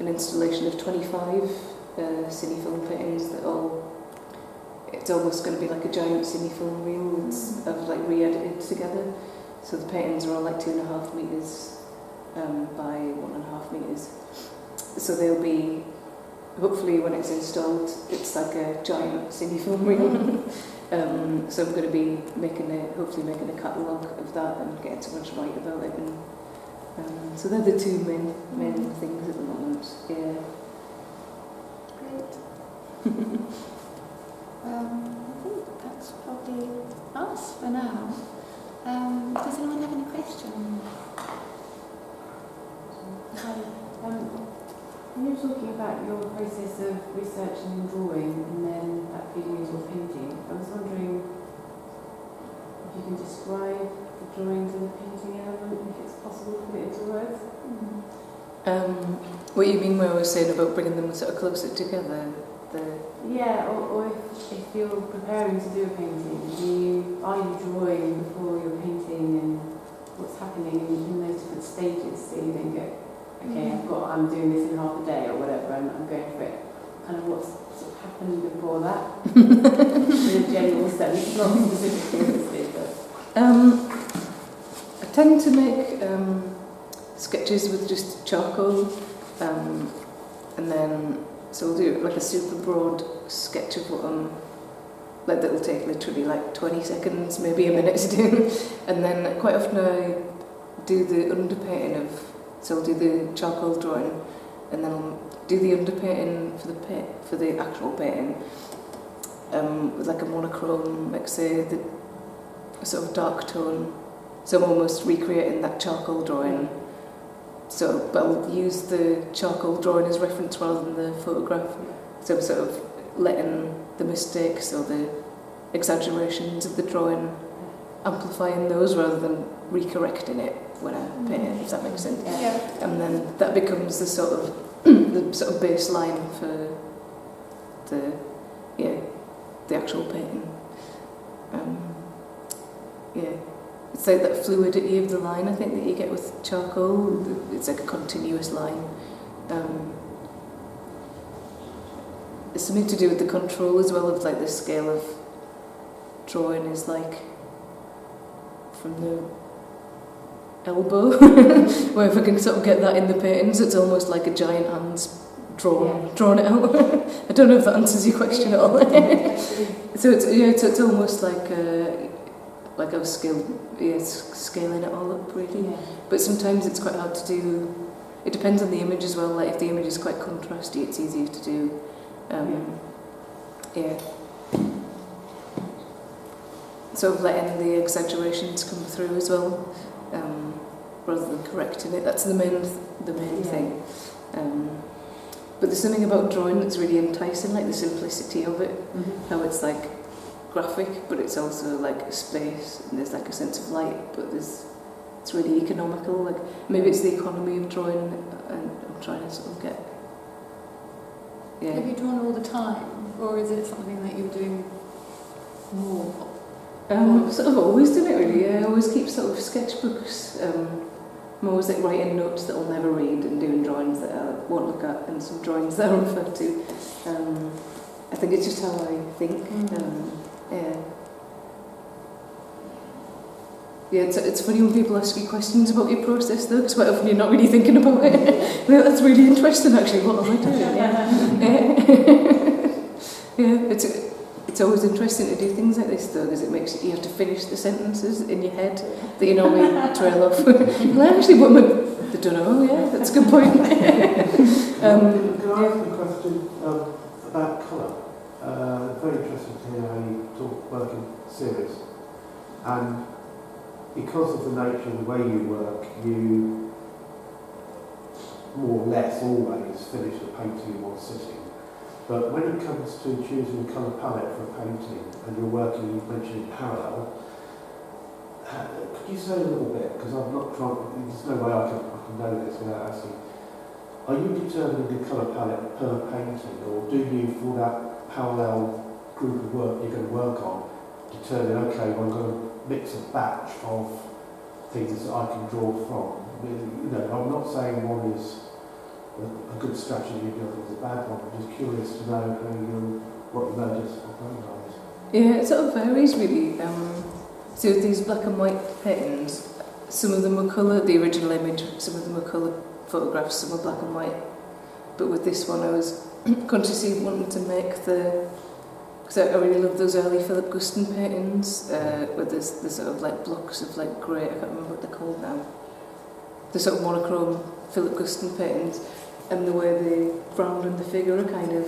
installation of 25 cine film paintings that it's almost going to be like a giant cine film reel of like re-edited together. So the paintings are all like 2.5 metres by 1.5 metres. So they'll be, hopefully when it's installed, it's like a giant cine film reel. So I'm going to be hopefully making a catalogue of that and getting someone to write about it. And so they're the two main things at the moment. Yeah. Great. I think that's probably us for now. Does anyone have any questions? Hi. When you're talking about your process of researching and drawing and then that feeding into your painting, I was wondering if you can describe the drawings and the painting element, if it's possible to put it into words. What you mean when I was saying about bringing them sort of closer together? Yeah, or if you're preparing to do a painting, are you drawing before you're painting and what's happening in those different stages, so you then go, okay, I'm doing this in half a day or whatever, and I'm going for it. Kind of what's sort of happened before that? In a general sense, not specifically, but... I tend to make sketches with just charcoal, and then so I'll do like a super broad sketch of what like that'll take literally like 20 seconds, maybe a minute to do, and then quite often I do the underpainting of, so I'll do the charcoal drawing, and then I'll do the underpainting for the actual painting, with like a monochrome, like say a sort of dark tone, so I'm almost recreating that charcoal drawing. So, but I'll use the charcoal drawing as reference rather than the photograph. So I'm sort of letting the mistakes or the exaggerations of the drawing, amplifying those rather than recorrecting it when I paint it, if that makes sense. Yeah. And then that becomes the sort of baseline for the actual painting. It's like that fluidity of the line, I think, that you get with charcoal. It's like a continuous line. It's something to do with the control as well, of like the scale of drawing is like from the elbow, where if I can sort of get that in the paintings, it's almost like a giant hand's drawn it out. I don't know if that answers your question at all. So it's almost like I was scaling it all up really. Yeah. But sometimes it's quite hard to do. It depends on the image as well. Like if the image is quite contrasty, it's easier to do. Sort of letting the exaggerations come through as well, rather than correcting it. That's the main thing. But there's something about drawing that's really enticing, like the simplicity of it. How it's like graphic, but it's also like space, and there's like a sense of light, but it's really economical. Like maybe it's the economy of drawing, and I'm trying to sort of get. Yeah. Have you drawn all the time, or is it something that you're doing more? Sort of always done it really. Yeah, I always keep sort of sketchbooks. I'm always like writing notes that I'll never read, and doing drawings that I won't look at, and some drawings that I'll refer to. I think it's just how I think. Yeah, it's funny when people ask you questions about your process though, because quite often you're not really thinking about it. No, that's really interesting actually, what am I doing? It's always interesting to do things like this though, because it makes you have to finish the sentences in your head that you normally trail off. Well, actually, what am I don't know, yeah, that's a good point. Can I ask a question about colour? Very interesting to hear how you work in series. And because of the nature of the way you work, you more or less always finish the painting in one sitting. But when it comes to choosing a colour palette for a painting, and you're working, you mentioned in parallel, could you say a little bit, because I'm not trying, there's no way I can know this without asking, are you determining the colour palette per painting, or do you, for that parallel group of work you're going to work on, determine, okay, well, I'm going to mix a batch of things that I can draw from? You know, I'm not saying one is a good strategy and the other is a bad one. I'm just curious to know what you notice or don't notice. Yeah, it sort of varies really. So with these black and white paintings, some of them were colour, the original image, some of them were colour photographs, some were black and white. But with this one I was consciously wanting to make because I really love those early Philip Guston paintings, where there's the sort of like blocks of like grey, I can't remember what they're called now. The sort of monochrome Philip Guston paintings, and the way the ground and the figure are kind of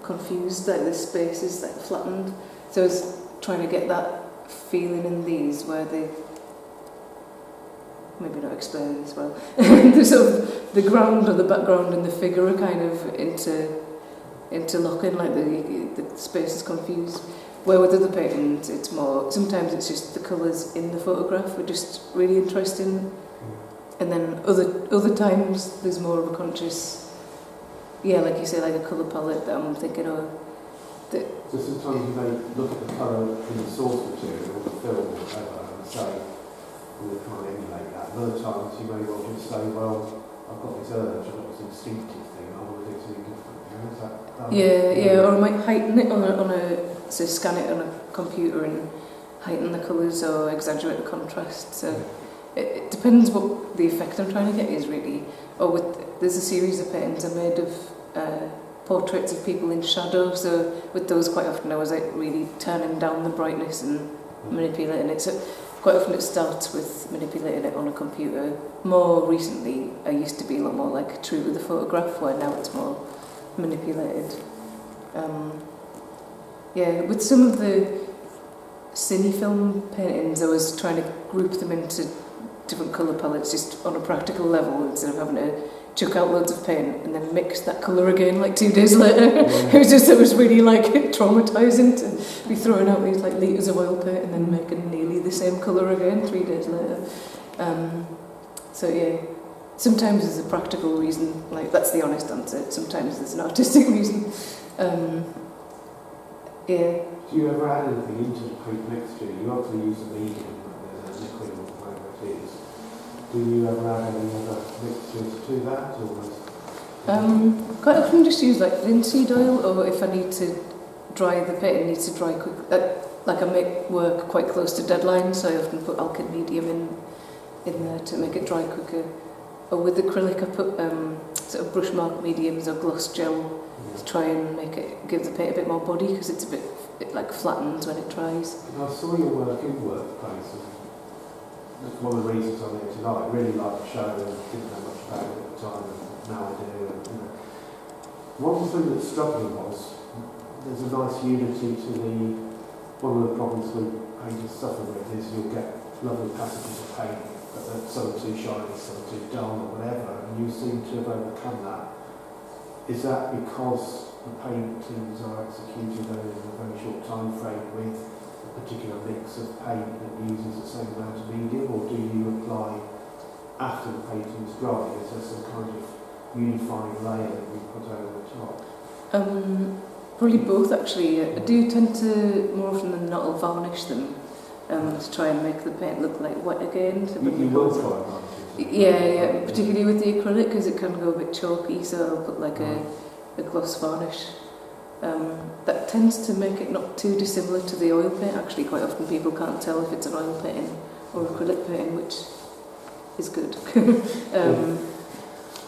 confused, like the space is like flattened. So I was trying to get that feeling in these where they, maybe not explaining this well, the sort of the ground or the background and the figure are kind of interlocking, like the space is confused. where with other paintings, it's more, sometimes it's just the colours in the photograph are just really interesting, and then other times there's more of a conscious, like you say, like a colour palette that I'm thinking, So sometimes you may look at the colour in the source material, or the film, or whatever, and say, we're trying to emulate that. And other times you may well just say, well, I've got this urge, I've got this instinctive thing, I want to do something different. Is that or I might heighten it on a so scan it on a computer and heighten the colours or exaggerate the contrast. So it depends what the effect I'm trying to get is really. Or there's a series of paintings I made of portraits of people in shadow. So with those, quite often I was like really turning down the brightness and manipulating it. So quite often it starts with manipulating it on a computer. More recently, I used to be a lot more like true to the photograph, where now it's more manipulated. With some of the cine film paintings, I was trying to group them into different colour palettes just on a practical level, instead of having to chuck out loads of paint and then mix that colour again like 2 days later. It was really like traumatising to be throwing out these like litres of oil paint and then making nearly the same colour again 3 days later. Sometimes there's a practical reason, like that's the honest answer. Sometimes there's an artistic reason. Do you ever add anything into the paint mixture? You obviously use a medium, like there's a liquid or whatever it is. Do you ever add any other mixtures to that? Or quite often just use like linseed oil, or if I need to dry the paint, it needs to dry quick. Like I make work quite close to deadline, so I often put alkyd medium in there to make it dry quicker. Or with acrylic, I put sort of brush mark mediums or gloss gel to try and give the paint a bit more body, because it's it like flattens when it dries. I saw your work in Workplace, and that's one of the reasons I'm here tonight. I really liked the show, and didn't know much about it at the time, and now I do. One thing that struck me was there's a nice unity to one of the problems we painters suffer with is you'll get lovely passages of paint, but some are too shiny, some are too dull, or whatever, and you seem to have overcome that. Is that because the paintings are executed over a very short time frame with a particular mix of paint that uses the same amount of medium, or do you apply after the painting is dry? Is there some kind of unifying layer that you put over the top? Probably both, actually. I do tend to, more often than not, I'll varnish them to try and make the paint look like wet again. You will try varnish? Yeah, particularly with the acrylic, because it can go a bit chalky, so I'll put like a gloss varnish. That tends to make it not too dissimilar to the oil paint. Actually, quite often people can't tell if it's an oil painting or acrylic painting, which is good.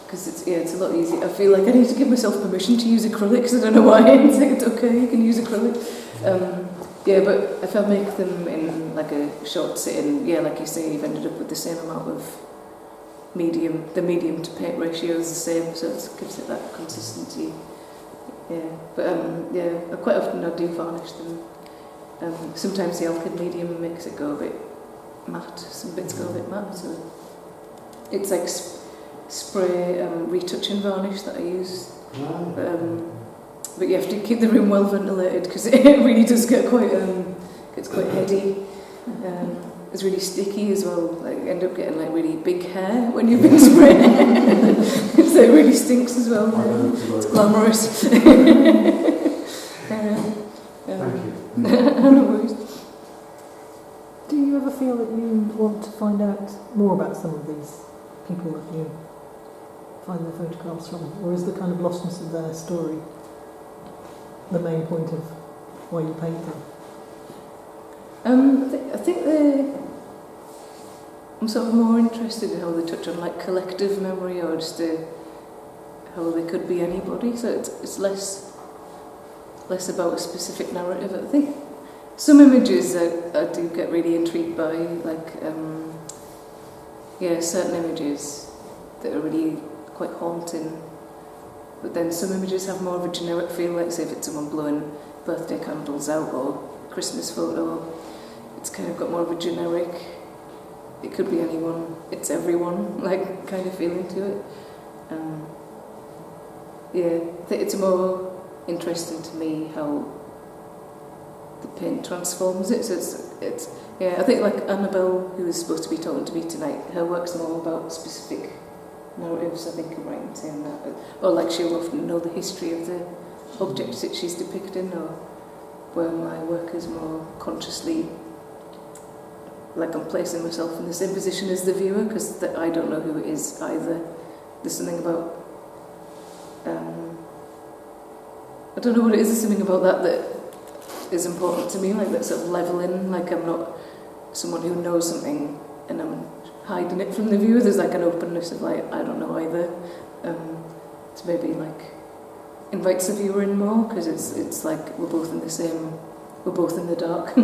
Because it's a lot easier. I feel like I need to give myself permission to use acrylics. I don't know why. It's okay, you can use acrylic. But if I make them in like a short sitting, like you say, you've ended up with the same amount of medium. The medium to paint ratio is the same, so it gives it that consistency. Quite often I do varnish them. Sometimes the alkyd medium makes it go a bit matte. Some bits go a bit matte, so it's like spray retouching varnish that I use. But you have to keep the room well ventilated, because it really does get quite gets quite heady. It's really sticky as well. Like you end up getting like really big hair when you've been spraying. So it really stinks as well. It's glamorous. Thank you. No worries. Do you ever feel that you want to find out more about some of these people that you find their photographs from, or is the kind of lostness of their story the main point of why you paint them? I think I'm sort of more interested in how they touch on like collective memory, or just how they could be anybody. So it's less about a specific narrative. I think some images I do get really intrigued by, like certain images that are really quite haunting. But then some images have more of a generic feel, like say if it's someone blowing birthday candles out or Christmas photo, it's kind of got more of a generic, it could be anyone, it's everyone, like kind of feeling to it. I think it's more interesting to me how the paint transforms it. So it's yeah. I think like Annabelle, who is supposed to be talking to me tonight, her work's more about specific narratives. I think I'm right in saying that, or like she'll often know the history of the objects that she's depicting, or where my work is more consciously, like I'm placing myself in the same position as the viewer, because I don't know who it is either. There's something about, I don't know what it is, there's something about that is important to me, like that sort of leveling, like I'm not someone who knows something and I'm hiding it from the viewer. There's like an openness of like, I don't know either. To maybe like invites the viewer in more, because it's like we're both in the dark.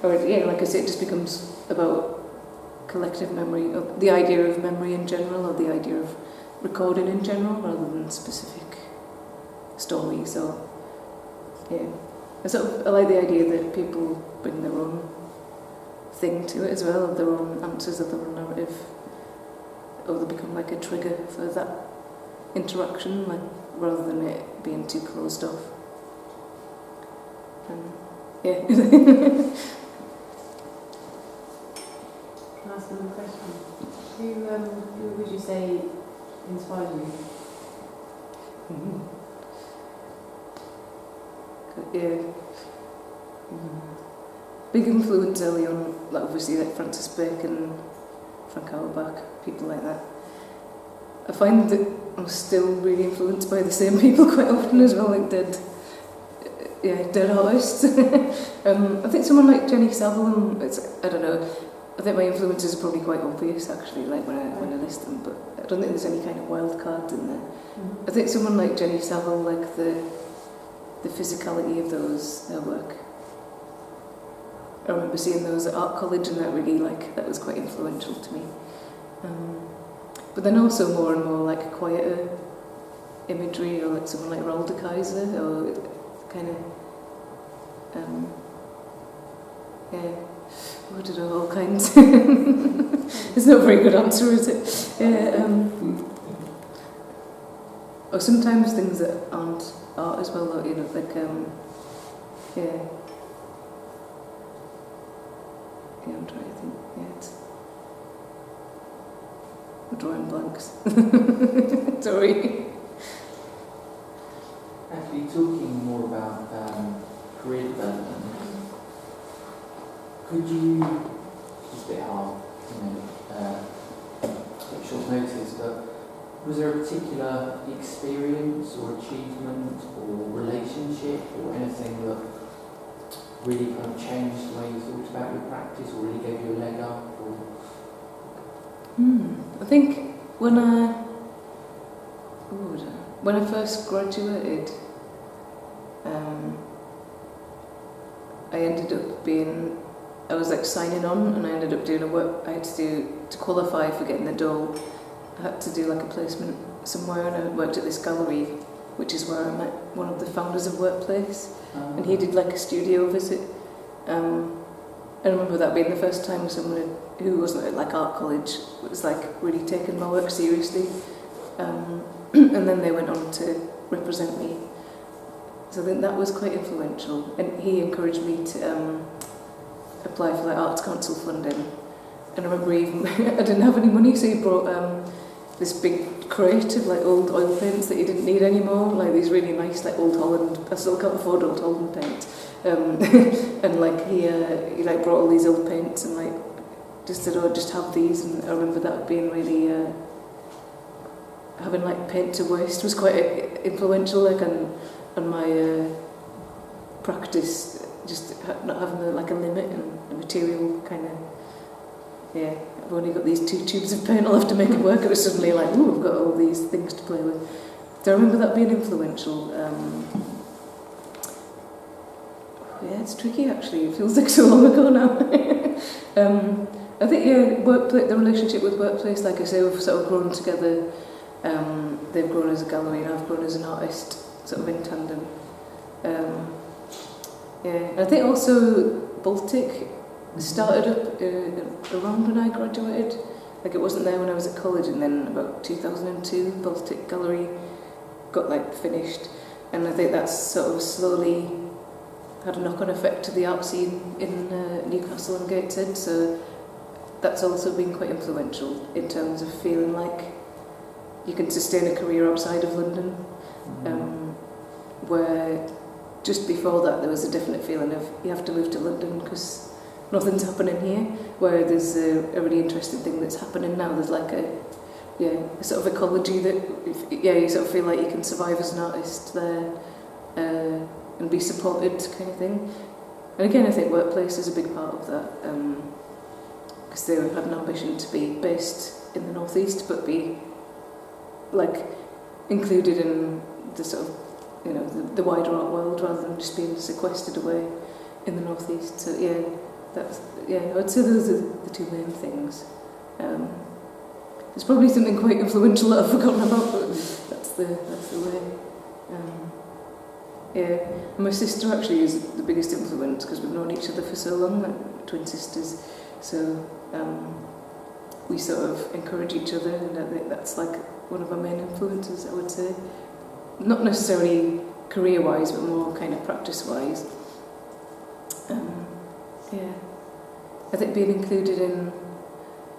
Or yeah, like I say, it just becomes about collective memory, or the idea of memory in general, or the idea of recording in general, rather than specific stories. Or yeah, I like the idea that people bring their own thing to it as well, their own answers of their own narrative, or they become like a trigger for that interaction, like rather than it being too closed off. Yeah. Can I ask another question? Who would you say inspired you? Yeah. Big influence early on, like obviously like Francis Bacon, Frank Auerbach, people like that. I find that I'm still really influenced by the same people quite often as well, like dead artists. I think someone like Jenny Savile, I don't know, I think my influences are probably quite obvious actually, like when I list them, but I don't think there's any kind of wild card in there. I think someone like Jenny Savile, like the physicality of her work. I remember seeing those at art college, and that was quite influential to me. But then also more and more like quieter imagery, or like someone like Raoul de Keyser, or kind of I don't know, all kinds. It's not a very good answer, is it? Yeah, or sometimes things that aren't art as well, or, you know, like I'm trying to think. I'm drawing blanks. Sorry. Actually, talking more about career development, could you, it's a bit hard, at short notice, but was there a particular experience or achievement or relationship or anything that really kind of changed the way you thought about your practice, or really gave you a leg up? Or? I think when I first graduated, I was like signing on, and I ended up doing I had to qualify for getting the dole. I had to do like a placement somewhere, and I worked at this gallery, which is where I met one of the founders of Workplace, and he did like a studio visit. I remember that being the first time someone who wasn't at like art college was like really taking my work seriously, and then they went on to represent me. So I think that was quite influential, and he encouraged me to apply for like Arts Council funding. And I remember I didn't have any money, so he brought this big crate of like old oil paints that he didn't need anymore, like these really nice like Old Holland. I still can't afford Old Holland paint, and like he like brought all these old paints and like just said, "Oh, just have these." And I remember that being really having like paint to waste was quite influential, like on my practice, just not having like a limit and a material kind of. Yeah, I've only got these 2 tubes of paint, I'll have to make it work. It was suddenly like, ooh, I've got all these things to play with. So I remember that being influential. Yeah, it's tricky actually, it feels like so long ago now. I think, the relationship with Workplace, like I say, we've sort of grown together. They've grown as a gallery and I've grown as an artist, sort of in tandem. I think also Baltic started up around when I graduated. Like it wasn't there when I was at college, and then about 2002 Baltic Gallery got like finished, and I think that's sort of slowly had a knock-on effect to the art scene in Newcastle and Gateshead, so that's also been quite influential in terms of feeling like you can sustain a career outside of London, where just before that there was a definite feeling of you have to move to London because nothing's happening here, where there's a really interesting thing that's happening now. There's like a sort of ecology that you sort of feel like you can survive as an artist there and be supported, kind of thing. And again, I think workplace is a big part of that, because they had an ambition to be based in the northeast but be like included in the sort of, you know, the wider art world rather than just being sequestered away in the northeast. So I'd say those are the two main things. There's probably something quite influential that I've forgotten about, but that's the way. And my sister actually is the biggest influence because we've known each other for so long, like twin sisters. So we sort of encourage each other, and I think that's like one of our main influences, I would say. Not necessarily career-wise, but more kind of practice-wise. I think being included in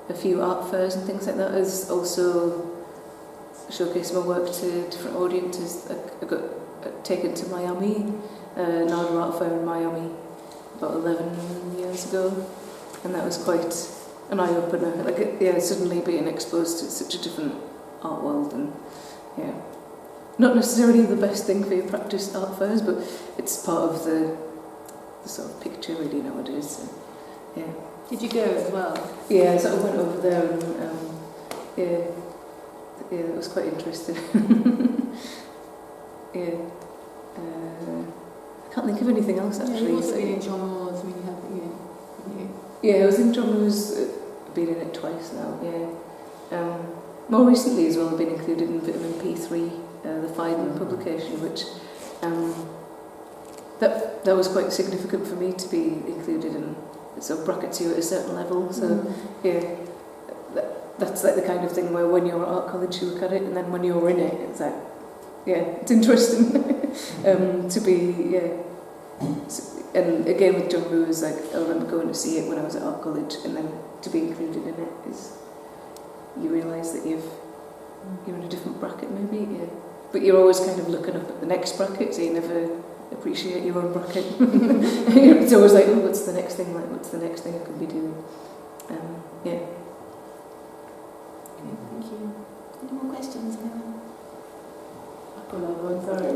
a few art fairs and things like that has also showcased my work to different audiences. I got taken to Miami, an art fair in Miami about 11 years ago, and that was quite an eye-opener. Like, suddenly being exposed to such a different art world, and not necessarily the best thing for your practice art fairs, but it's part of the sort of picture really nowadays. So, Did you go as well? Yeah, I sort of went over there and it was quite interesting. I can't think of anything else actually. Yeah, you also been in John Moore's when you had the Yeah, I was in John Moore's, been in it twice now, more recently as well, I've been included in Vitamin P3, the Fiden publication, which that was quite significant for me to be included in. It sort of brackets you at a certain level, so that's like the kind of thing where when you're at art college you look at it, and then when you're in it, it's like, it's interesting to be, and again with John Moore's, like, I remember going to see it when I was at art college, and then to be included in it is, you realise that you're in a different bracket maybe, but you're always kind of looking up at the next bracket, so you never appreciate your own bracket. It's always like, what's the next thing? Like, what's the next thing I could be doing? Okay, thank you. Any more questions? I've got another one, sorry.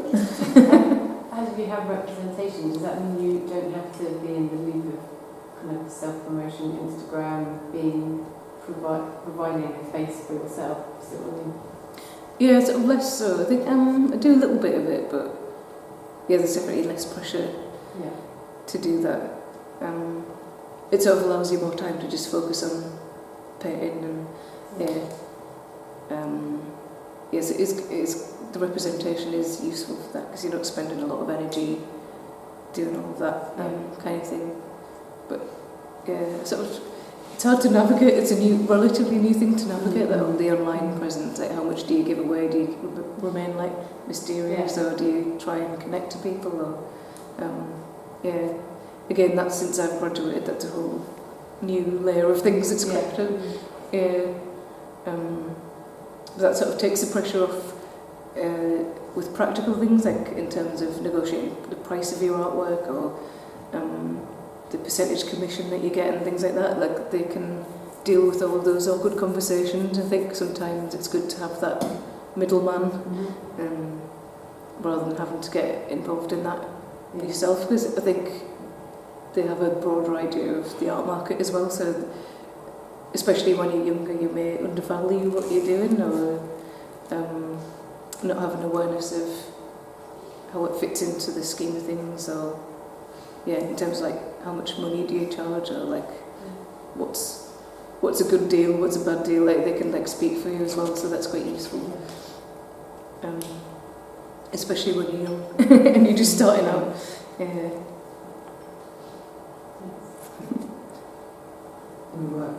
As you have representation, does that mean you don't have to be in the loop of kind of self-promotion, Instagram, being providing a face for yourself? Yeah, sort of less so. I think I do a little bit of it, but there's definitely less pressure to do that. It sort of allows you more time to just focus on painting, and yes, it is the representation is useful for that because you're not spending a lot of energy doing all of that kind of thing. But sort of it's hard to navigate. It's a relatively new thing to navigate that on the online presence. Like, how much do you give away? Do you remain like mysterious, or do you try and connect to people? Or again, that's since I've graduated. That's a whole new layer of things that's crept up. That sort of takes the pressure off with practical things, like in terms of negotiating the price of your artwork or the percentage commission that you get and things like that. Like, they can deal with all of those awkward conversations. I think sometimes it's good to have that middleman, rather than having to get involved in that yourself, because I think they have a broader idea of the art market as well, so especially when you're younger you may undervalue what you're doing, or not have an awareness of how it fits into the scheme of things, or in terms of like how much money do you charge, or like what's a good deal, what's a bad deal. Like, they can like speak for you as well, so that's quite useful, especially when you're young and you're just starting out. We were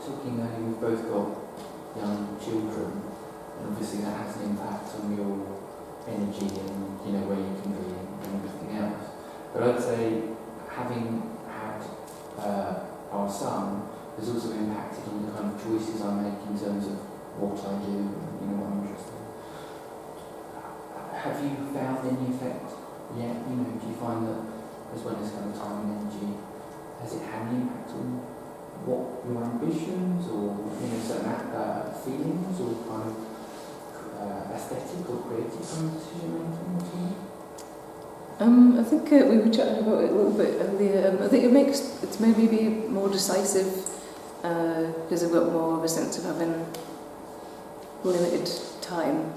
talking earlier, we've both got young children, and obviously that has an impact on your energy and where you can be and everything else. But I'd say having had our son has also impacted on the kind of choices I make in terms of what I do and what I'm interested in. Have you found any effect yet? Do you find that, as well as kind of time and energy, has it had any impact on what your ambitions or certain feelings or kind of aesthetic or creative kind of decision making? I think we were chatting about it a little bit earlier. I think it's maybe be more decisive because I've got more of a sense of having limited time.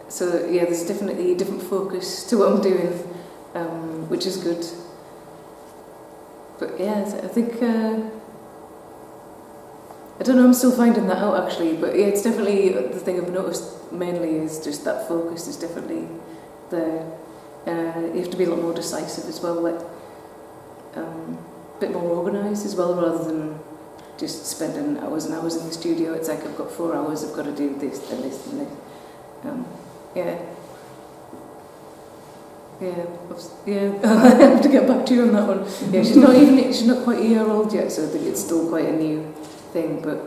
So yeah, there's definitely a different focus to what I'm doing, which is good. But yeah, I think I don't know. I'm still finding that out actually. But yeah, it's definitely the thing I've noticed mainly is just that focus is definitely there. You have to be a lot more decisive as well, like a bit more organised as well, rather than just spending hours and hours in the studio. It's like I've got 4 hours, I've got to do this, then this, and this. Yeah. I have to get back to you on that one. Yeah, she's not quite a year old yet, so I think it's still quite a new thing. But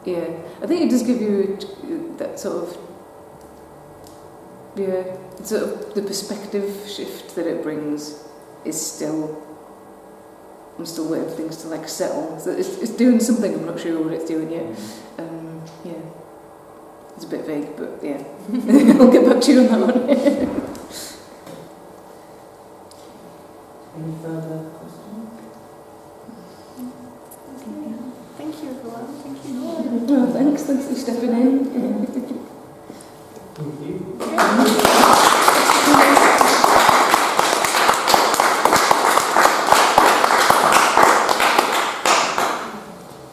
yeah, I think it does give you that sort of the perspective shift that it brings is still. I'm still waiting for things to like settle. So it's doing something. I'm not sure what it's doing yet. Yeah. It's a bit vague, but yeah. I'll get back to you on that one. Any further questions? Thank you, everyone. Thank you. Well, thanks for stepping in. Thank you.